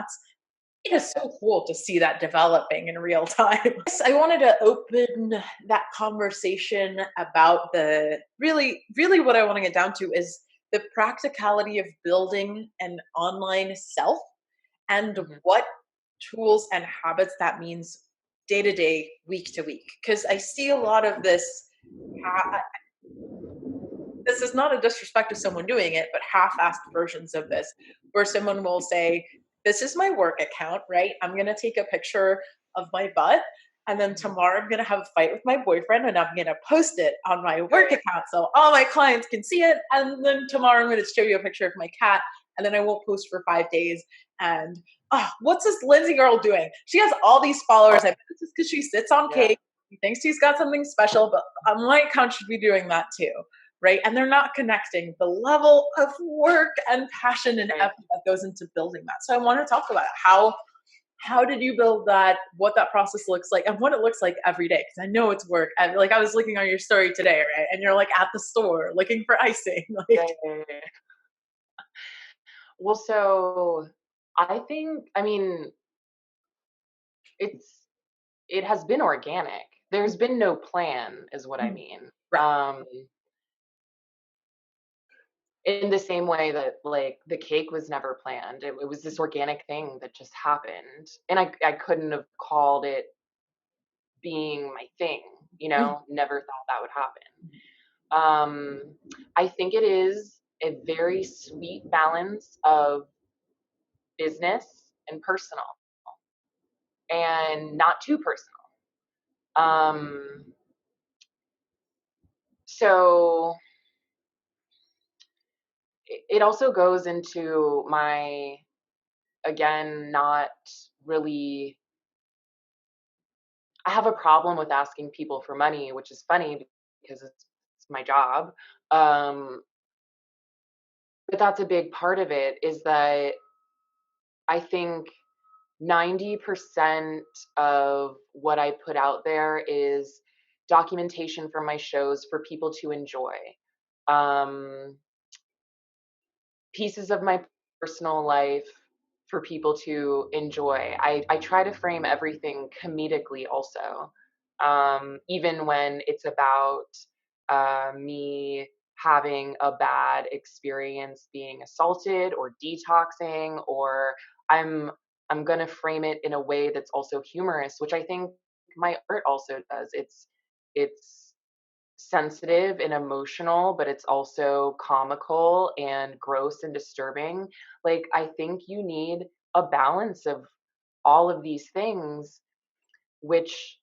it is so Yes. cool to see that developing in real time. Yes, I wanted to open that conversation about the really what I want to get down to is the practicality of building an online self, and Mhm. what tools and habits that means day to day, week to week. Because I see a lot of this. This is not a disrespect to someone doing it, but half-assed versions of this, where someone will say, "This is my work account, right? I'm going to take a picture of my butt, and then Mhm. tomorrow I'm going to have a fight with my boyfriend, and I'm going to post it on my work Right. account so all my clients can see it. And then tomorrow I'm going to show you a picture of my cat, and then I won't post for 5 days. And what's this Lindsay girl doing? She has all these followers. I bet it's just because she sits on Yeah. cake. She thinks she's got something special, but my account should be doing that too." Right? And they're not connecting the level of work and passion and Right. effort that goes into building that. So I want to talk about it. How did you build that? What that process looks like, and what it looks like every day? Because I know it's work. Like I was looking on your story today, right? And you're like at the store looking for icing. Like, Right. Right. Right. Well, so I mean, it's it has been organic. There's been no plan, is what I mean. right. In the same way that like the cake was never planned. It was this organic thing that just happened. And I couldn't have called it being my thing, never thought that would happen. I think it is a very sweet balance of business and personal, and not too personal. Um, so it also goes into my, again, not really, I have a problem with asking people for money, which is funny because it's my job. Um, but that's a big part of it, is that I think 90% of what I put out there is documentation from my shows for people to enjoy. Um, Pieces of my personal life for people to enjoy. I try to frame everything comedically also, even when it's about me having a bad experience being assaulted or detoxing, or I'm I'm gonna frame it in a way that's also humorous, which I think my art also does. It's sensitive and emotional, but it's also comical and gross and disturbing. Like, I think you need a balance of all of these things, which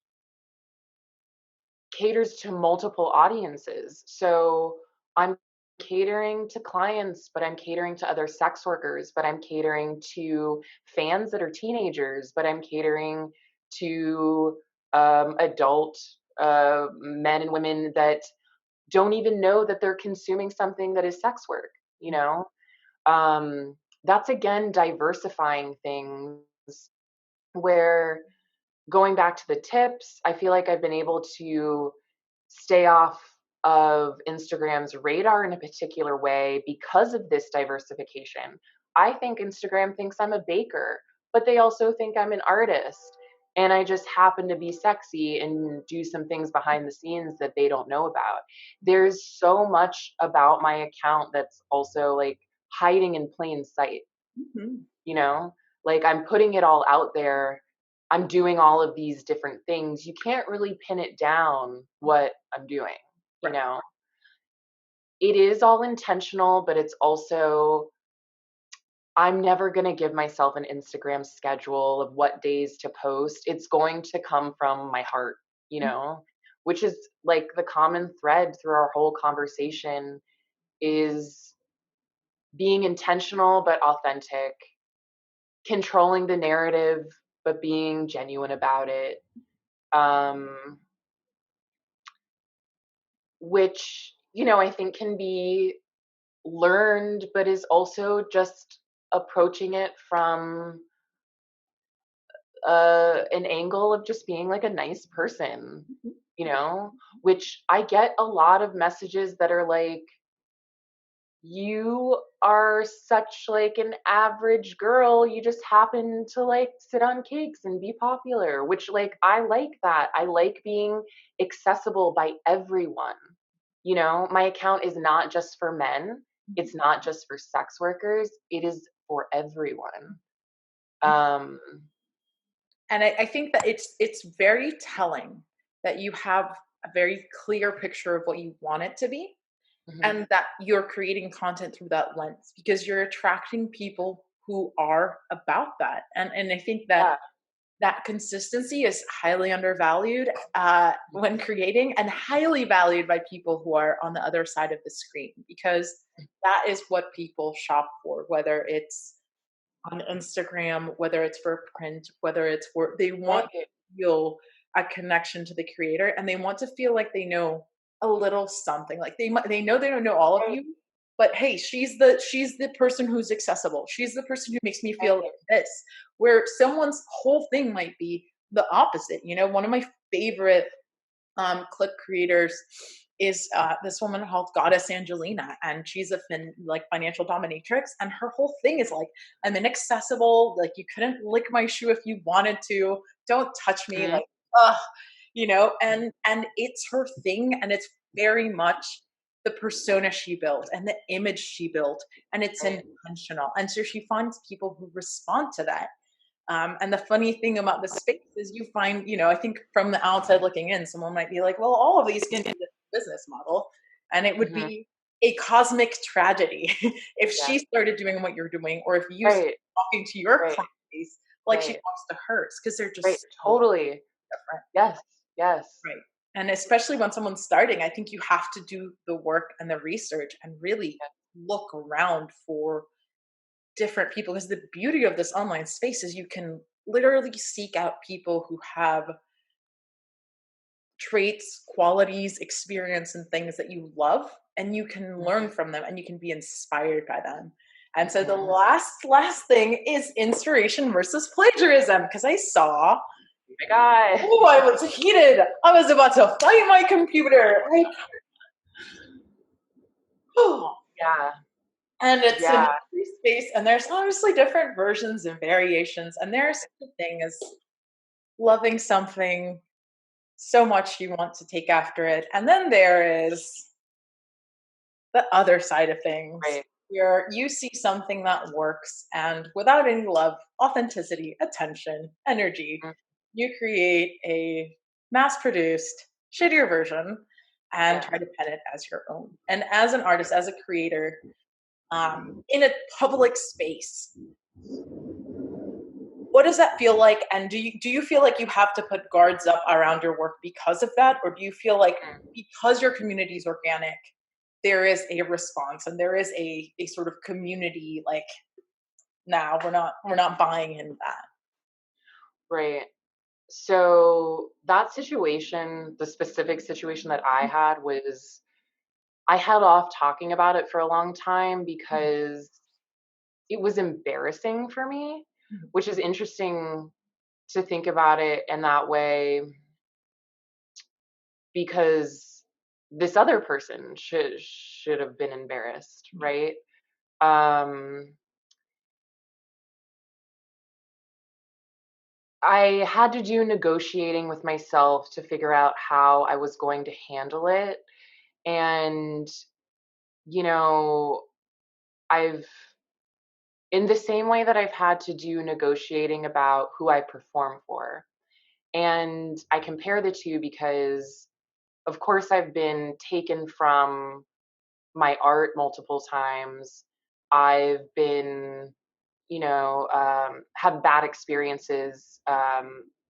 caters to multiple audiences. So I'm catering to clients, but I'm catering to other sex workers, but I'm catering to fans that are teenagers, but I'm catering to adult men and women that don't even know that they're consuming something that is sex work, you know? That's again diversifying things, where going back to the tips, I feel like I've been able to stay off of Instagram's radar in a particular way because of this diversification. I think Instagram thinks I'm a baker, but they also think I'm an artist. And I just happen to be sexy and do some things behind the scenes that they don't know about. There's so much about my account that's also like hiding in plain sight, Mm-hmm. you know? Like I'm putting it all out there. I'm doing all of these different things. You can't really pin it down what I'm doing, you Right. know? It is all intentional, but it's also, I'm never going to give myself an Instagram schedule of what days to post. It's going to come from my heart, you know, which is like the common thread through our whole conversation is being intentional but authentic, controlling the narrative but being genuine about it. Which, you know, I think can be learned, but is also just approaching it from an angle of just being like a nice person, you know, which I get a lot of messages that are like, you are such like an average girl, you just happen to like sit on cakes and be popular, which like I like that. I like being accessible by everyone. You know, my account is not just for men, it's not just for sex workers, it is for everyone. um And I think that it's very telling that you have a very clear picture of what you want it to be, mhm. and that you're creating content through that lens because you're attracting people who are about that. And I think that Yeah. that consistency is highly undervalued when creating, and highly valued by people who are on the other side of the screen, because that is what people shop for, whether it's on Instagram, whether it's for print, whether it's for, they want to Right. feel a connection to the creator, and they want to feel like they know a little something. Like they know they don't know all of Right. you, but hey, she's the person who's accessible. She's the person who makes me feel like Right. this. Where someone's whole thing might be the opposite. You know, one of my favorite clip creators is this woman called Goddess Angelina, and she's a financial dominatrix, and her whole thing is like, I'm inaccessible, like you couldn't lick my shoe if you wanted to, don't touch me, Mhm. like, ugh, you know, and it's her thing, and it's very much the persona she built and the image she built, and it's Right. intentional, and so she finds people who respond to that. And the funny thing about the space is you find, you know, I think from the outside looking in, someone might be like, well, all of these can be the business model. And it would Mhm. be a cosmic tragedy if Yeah. she started doing what you're doing, or if you started Right. talking to your Right. client base like she Right. talks to hers, because they're Right. just so Totally. different. Yes. Yes. Right. And especially when someone's starting, I think you have to do the work and the research and really look around for different people, because the beauty of this online space is you can literally seek out people who have traits, qualities, experience, and things that you love, and you can learn from them and you can be inspired by them. And so the Mhm. last thing is inspiration versus plagiarism, because I saw, My God. oh, I was heated. I was about to fight my computer. Like, oh, Yeah. and it's in Yeah. a free space, and there's obviously different versions and variations, and there's the thing is loving something so much you want to take after it. And then there is the other side of things, Right. where you see something that works, and without any love, authenticity, attention, energy, Mhm. you create a mass produced, shittier version and Yeah. try to pen it as your own. And as an artist, as a creator, in a public space, what does that feel like? And do you feel like you have to put guards up around your work because of that, or do you feel like because your community is organic, there is a response and there is a sort of community like, now we're not buying into that? Right. So that situation, the specific situation that I had was I held off talking about it for a long time because it was embarrassing for me, which is interesting to think about it in that way because this other person should have been embarrassed, right? Um, I had to do negotiating with myself to figure out how I was going to handle it. And, you know, I've, in the same way that I've had to do negotiating about who I perform for. And I compare the two because, of course, I've been taken from my art multiple times. I've been, have bad experiences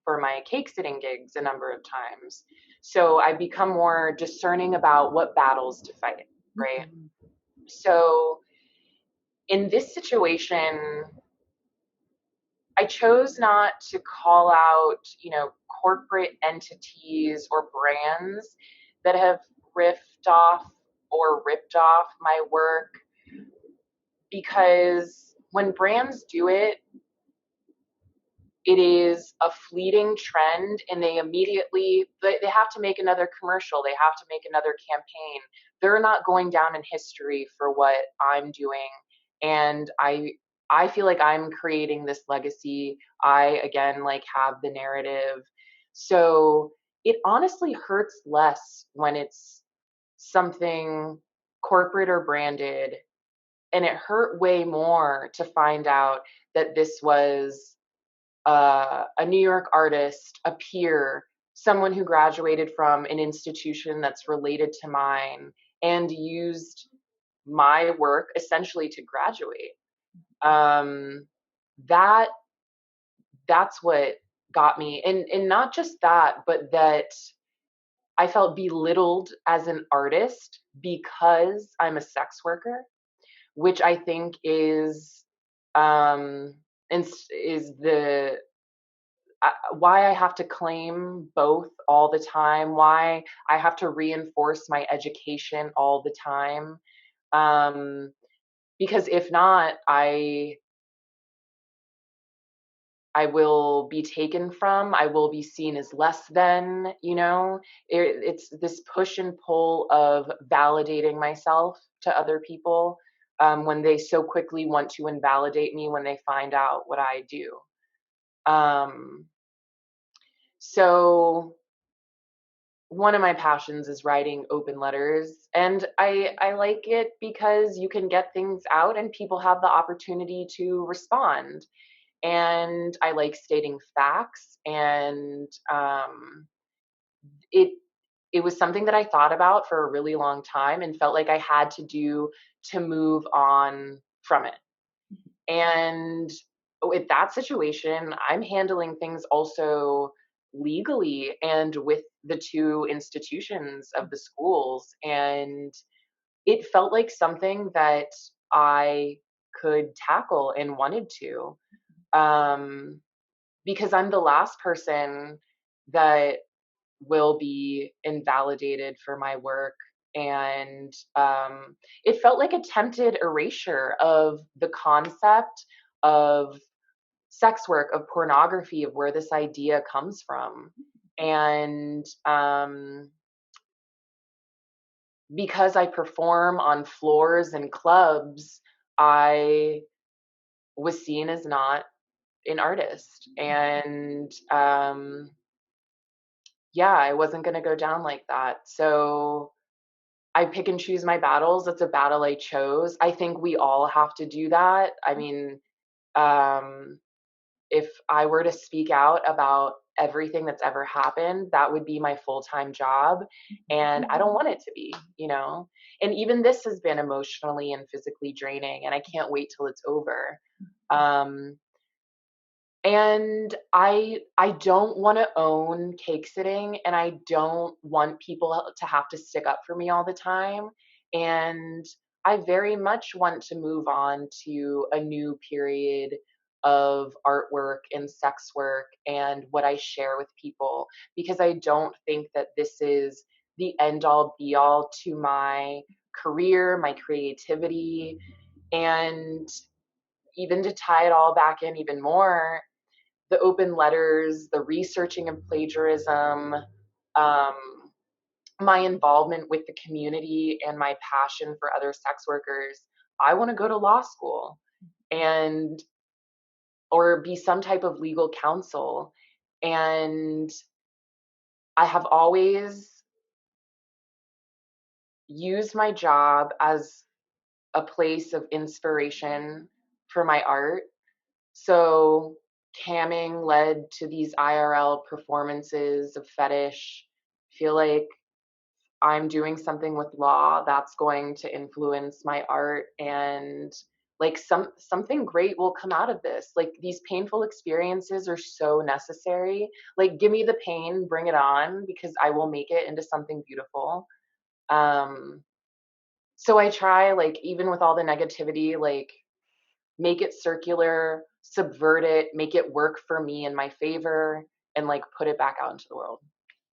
for my cake sitting gigs a number of times. So I become more discerning about what battles to fight, right? So in this situation, I chose not to call out, corporate entities or brands that have ripped off my work, because when brands do it, it is a fleeting trend, and they have to make another commercial, they have to make another campaign. They're not going down in history for what I'm doing. And I feel like I'm creating this legacy. I again like have the narrative. So it honestly hurts less when it's something corporate or branded, and it hurt way more to find out that this was a New York artist, a peer, someone who graduated from an institution that's related to mine and used my work essentially to graduate. Um, that that's what got me, and not just that, but that I felt belittled as an artist because I'm a sex worker, which I think um, is the why I have to claim both all the time, why I have to reinforce my education all the time. Um, because if not, I will be taken from, I will be seen as less than, it's this push and pull of validating myself to other people, when they so quickly want to invalidate me when they find out what I do. Um, so one of my passions is writing open letters, and I like it because you can get things out and people have the opportunity to respond. And I like stating facts, and it it was something that I thought about for a really long time and felt like I had to do to move on from it. And with that situation, I'm handling things also legally and with the two institutions of the schools. And it felt like something that I could tackle and wanted to. Um, because I'm the last person that will be invalidated for my work. And it felt like attempted erasure of the concept of sex work, of pornography, of where this idea comes from. And because I perform on floors and clubs, I was seen as not an artist. And yeah, I wasn't going to go down like that. So I pick and choose my battles. That's a battle I chose. I think we all have to do that. I mean, um, if I were to speak out about everything that's ever happened, that would be my full-time job. And I don't want it to be. And even this has been emotionally and physically draining, and I can't wait till it's over. Um, and I don't want to own cake sitting, and I don't want people to have to stick up for me all the time. And I very much want to move on to a new period of artwork and sex work and what I share with people, because I don't think that this is the end all be all to my career, my creativity. And even to tie it all back in even more, the open letters, the researching of plagiarism, um, my involvement with the community and my passion for other sex workers, I want to go to law school and or be some type of legal counsel. And I have always used my job as a place of inspiration for my art. So camming led to these IRL performances of fetish. Feel like I'm doing something with law that's going to influence my art, and like something great will come out of this. Like these painful experiences are so necessary. Like give me the pain, bring it on, because I will make it into something beautiful. Um so I try, like, even with all the negativity, like make it circular, subvert it, make it work for me in my favor, and like put it back out into the world.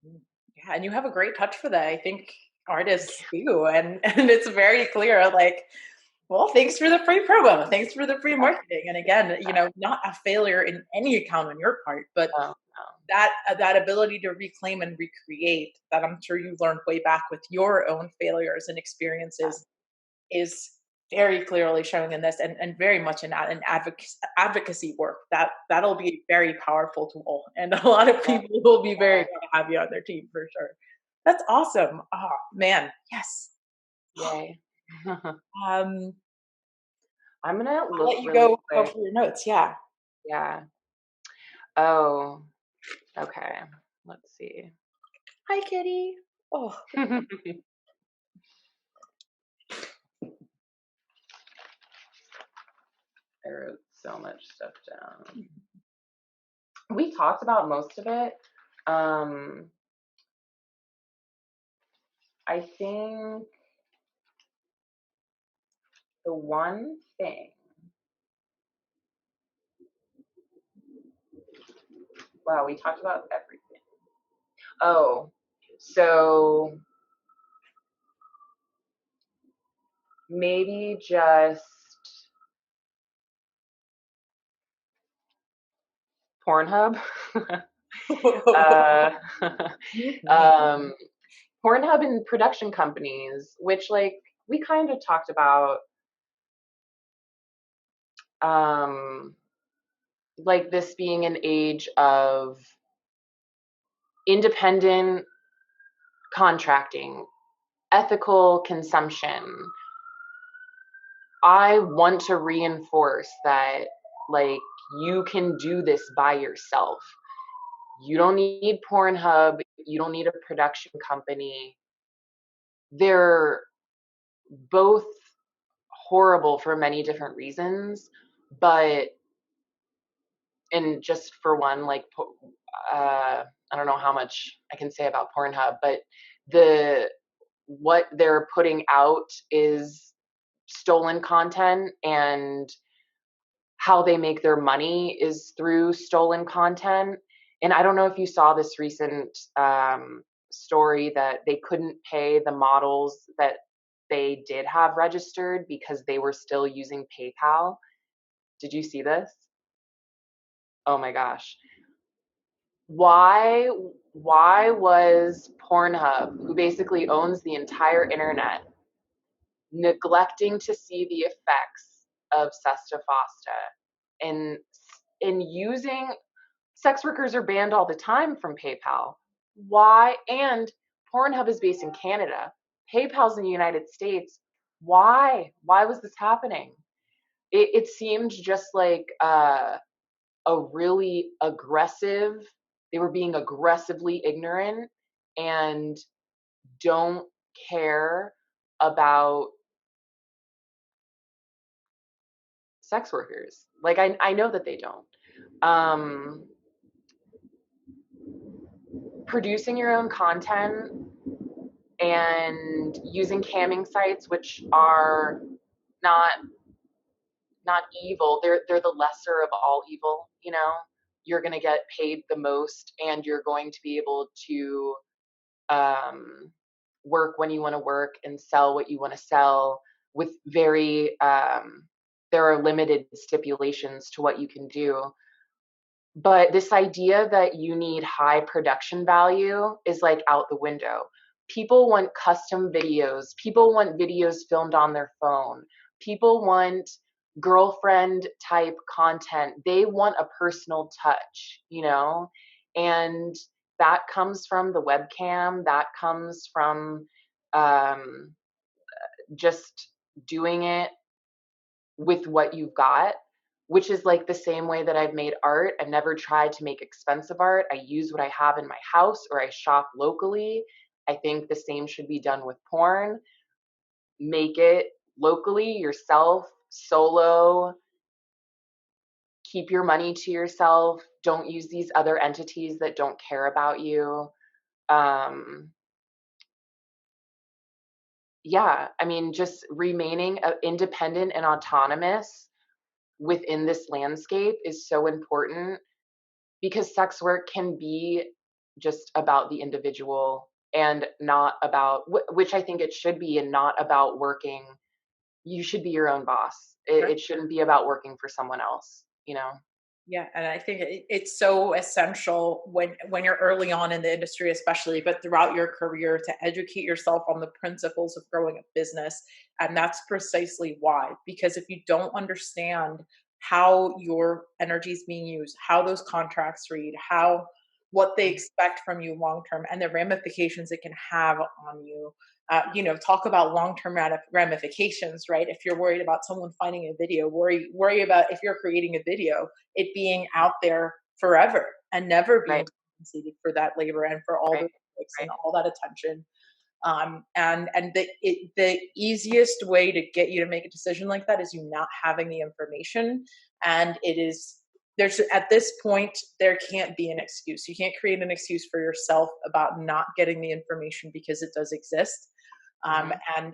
Yeah, and you have a great touch for that. I think artists do, and and it's very clear. Like, well, thanks for the free promo, thanks for the free marketing, and again, you know, not a failure in any account on your part, but Oh, no. that ability to reclaim and recreate that I'm sure you learned way back with your own failures and experiences is very clearly shown in this, and very much in an advocacy work that'll be a very powerful tool, and a lot of people will be very glad to have you on their team for sure. That's awesome. Oh man, yes. Yay. um I'm gonna I'll look let you really go quick. for your notes. Yeah. Yeah. Oh, okay. Let's see. Hi kitty. Oh. I wrote so much stuff down. We talked about most of it. I think the one thing, wow, we talked about everything. Oh, so maybe just Pornhub. uh, um, Pornhub and production companies, which like we kind of talked about, um, like this being an age of independent contracting, ethical consumption. I want to reinforce that, like, you can do this by yourself. You don't need Pornhub, you don't need a production company. They're both horrible for many different reasons, but and just for one, like I don't know how much I can say about Pornhub, but the what they're putting out is stolen content, and how they make their money is through stolen content. And I don't know if you saw this recent story that they couldn't pay the models that they did have registered because they were still using PayPal. Did you see this? Oh my gosh. Why why was Pornhub, who basically owns the entire internet, neglecting to see the effects of Sesta Fosta and using sex workers are banned all the time from PayPal. Why? And Pornhub is based in Canada. PayPal's in the United States. Why? Why was this happening? It seemed just like a really aggressive, they were being aggressively ignorant and don't care about sex workers. Like I know that they don't. Um, Producing your own content and using camming sites, which are not not evil. They're the lesser of all evil. You know, you're gonna get paid the most, and you're going to be able to work when you want to work and sell what you want to sell with very there are limited stipulations to what you can do. But this idea that you need high production value is like out the window. People want custom videos. People want videos filmed on their phone. People want girlfriend type content. They want a personal touch, you know? And that comes from the webcam, that comes from um, just doing it with what you've got, which is like the same way that I've made art. I've never tried to make expensive art. I use what I have in my house or I shop locally. I think the same should be done with porn. Make it locally, yourself, solo. Keep your money to yourself. Don't use these other entities that don't care about you. Um, yeah, I mean, just remaining independent and autonomous within this landscape is so important because sex work can be just about the individual and not about, which I think it should be, and not about working. You should be your own boss. It shouldn't be about working for someone else, you know? Yeah, and I think it's so essential when you're early on in the industry, especially, but throughout your career, to educate yourself on the principles of growing a business. And that's precisely why. Because if you don't understand how your energy is being used, how those contracts read, how what they expect from you long term, and the ramifications it can have on you. Talk about long-term ramifications, right? If you're worried about someone finding a video, worry about if you're creating a video, it being out there forever and never being Right, compensated for that labor and for all right, the clicks and right. all that attention. And the easiest way to get you to make a decision like that is you not having the information. And there's at this point there can't be an excuse. You can't create an excuse for yourself about not getting the information because it does exist. Mm-hmm.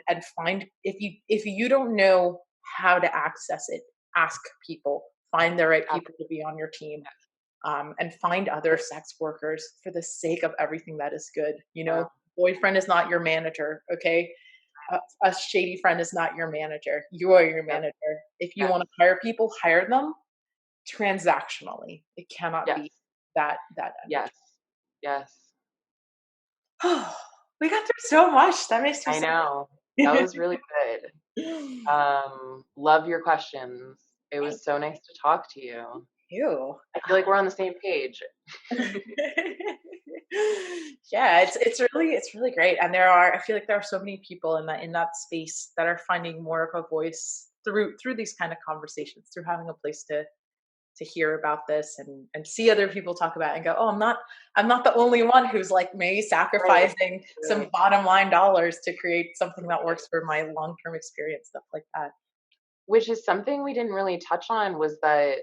And find, if you don't know how to access it, ask people, find the right people to be on your team, and find other sex workers for the sake of everything that is good. Yeah, Boyfriend is not your manager, okay? A shady friend is not your manager. You are your yep, manager. If you yes, want to hire people, hire them transactionally. It cannot yes, be that yes, energy. yes. We got through so much. That makes me I so know. That happy. was really good. Love your questions. It Thank was so nice to talk to you. you. I feel like we're on the same page. Yeah, it's really great. And I feel like there are so many people in that space that are finding more of a voice through these kind of conversations, through having a place to hear about this and see other people talk about it and go, oh, I'm not the only one who's like me, Right, sacrificing some right, bottom line dollars to create something that works for my long-term experience, stuff like that. which is something we didn't really touch on was that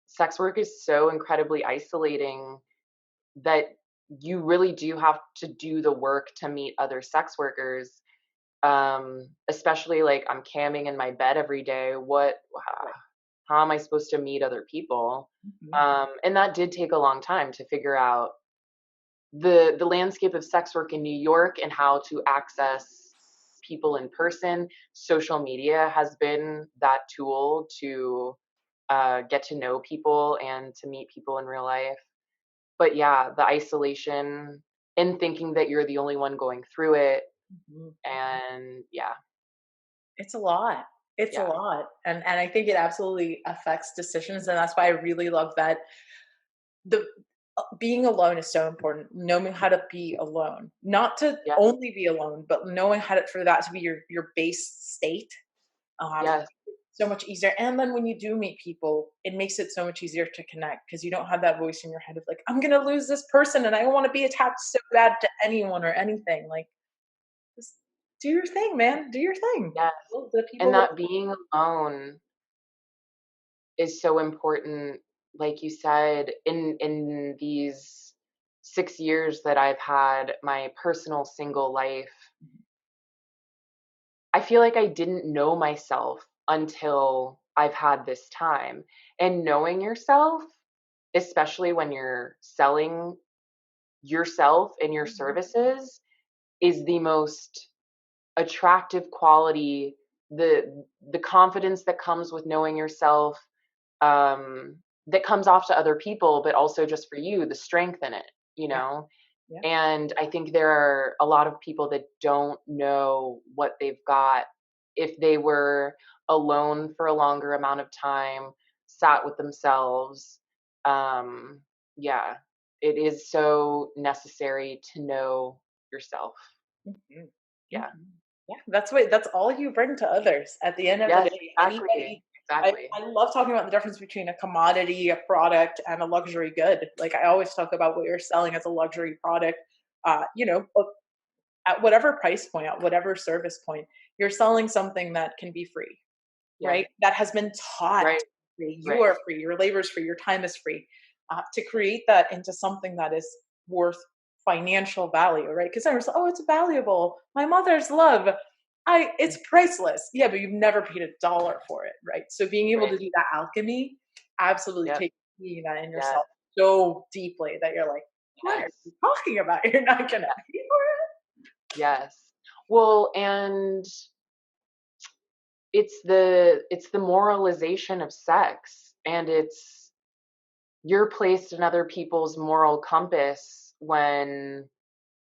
sex work is so incredibly isolating that you really do have to do the work to meet other sex workers. Especially like I'm camming in my bed every day. How am I supposed to meet other people? Mhm. And that did take a long time to figure out the landscape of sex work in New York and how to access people in person. Social media has been that tool to get to know people and to meet people in real life. But yeah, the isolation and thinking that you're the only one going through it. Mhm. And yeah, It's a lot. It's a yeah, lot. And I think it absolutely affects decisions. And that's why I really love that the being alone is so important. Knowing how to be alone, not to yes, only be alone, but knowing how to for that to be your base state. Um, yes, so much easier. And then when you do meet people, it makes it so much easier to connect because you don't have that voice in your head of like, I'm gonna lose this person and I don't want to be attached so bad to anyone or anything. Like, just do your thing, man. Do your thing. yes. The And people that that being alone is so important. Like you said, in these 6 years that I've had my personal single life, I feel like I didn't know myself until I've had this time. And knowing yourself, especially when you're selling yourself and your services, is the most attractive quality. The confidence that comes with knowing yourself, that comes off to other people, but also just for you, the strength in it, you know? Yeah. And I think there are a lot of people that don't know what they've got if they were alone for a longer amount of time, sat with themselves. Um, yeah, it is so necessary to know yourself. Mhm. Yeah. Mhm. Yeah, that's all you bring to others at the end of the Yes, day. exactly. Anybody Exactly. I love talking about the difference between a commodity, a product, and a luxury good. Like I always talk about what you're selling as a luxury product, but at whatever price point, at whatever service point, you're selling something that can be free, Yeah. right? That has been taught Right. to be free. You Right. are free. Your labor is free. Your time is free. To create that into something that is worth financial value, right? Because everyone's like, oh, it's valuable. My mother's love. It's priceless. Yeah, but you've never paid $1 for it, right? So being able Right. to do that alchemy absolutely Yep. takes seeing that in Yeah. yourself so deeply that you're like, what are Yes. you talking about? You're not gonna pay for Yes. Well, and it's the moralization of sex, and it's you're placed in other people's moral compass when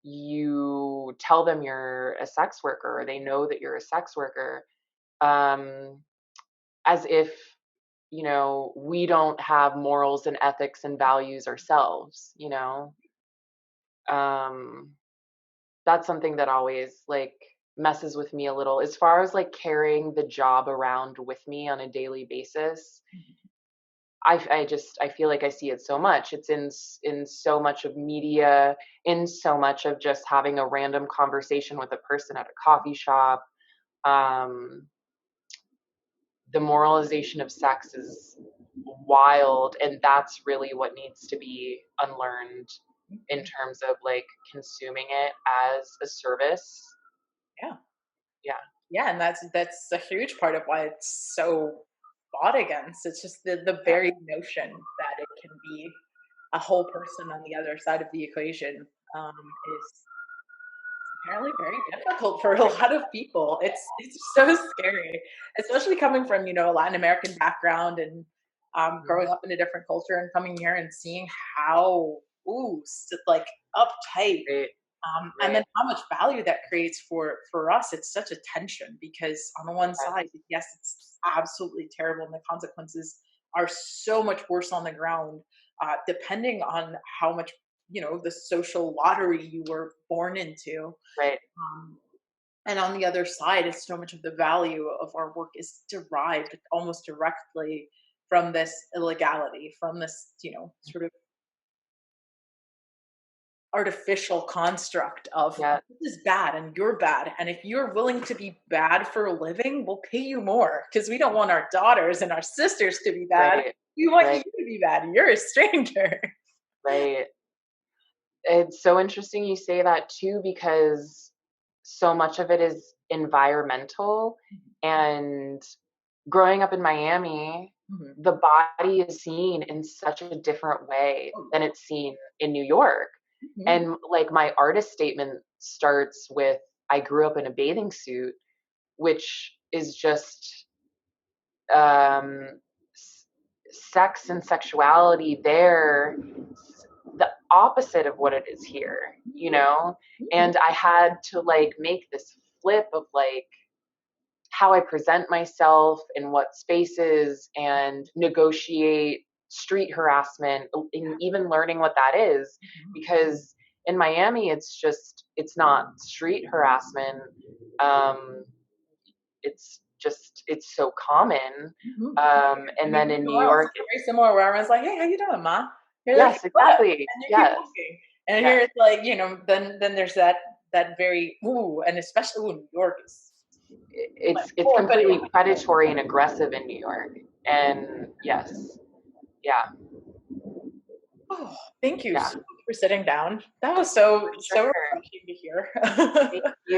you tell them you're a sex worker, or they know that you're a sex worker, um, as if we don't have morals and ethics and values ourselves. Um, that's something that always like messes with me a little as far as like carrying the job around with me on a daily basis. it. I feel like I see it so much. It's in so much of media, in so much of just having a random conversation with a person at a coffee shop. Um, the moralization of sex is wild, and that's really what needs to be unlearned in Mhm. terms of like consuming it as a service. Yeah. Yeah. Yeah, and that's a huge part of why it's so fought against. It's just the Yeah. very notion that it can be a whole person on the other side of the equation is apparently very difficult for a lot of people. It's so scary, especially coming from a Latin American background and Mhm. growing up in a different culture and coming here and seeing how like uptight Right. and then Right. how much value that creates for us. It's such a tension because on the one Yes. side, yes, it's absolutely terrible and the consequences are so much worse on the ground, depending on how much the social lottery you were born into. Right. um, and on the other side, it's so much of the value of our work is derived almost directly from this illegality, from this sort of artificial construct of Yeah. this is bad and you're bad. And if you're willing to be bad for a living, we'll pay you more because we don't want our daughters and our sisters to be bad. Right. We want you Right. to be bad. You're a stranger. Right. It's so interesting you say that too, because so much of it is environmental. And growing up in Miami, Mhm. the body is seen in such a different way Oh, than it's seen in New York. mhm. And like my artist statement starts with, I grew up in a bathing suit, which is just um, sex and sexuality there, the opposite of what it is here, you know? Mhm. And I had to like make this flip of like how I present myself in what spaces and negotiate street harassment, and even learning what that is. Mhm. Because in Miami, it's not street harassment. Um, it's so common. Mhm. And You then move in New around, York, it's very similar where everyone's like, "Hey, how you doing, ma?" You're like, "Hey, yes, what?" exactly. And you keep Yes. walking. And Yeah. here it's like, then there's that very ooh, and especially New York is like It's flippity. completely predatory and aggressive in New York. And yes. Yeah. Oh, thank you Yeah. so much for sitting down. That was For so sure. refreshing to hear. Thank you.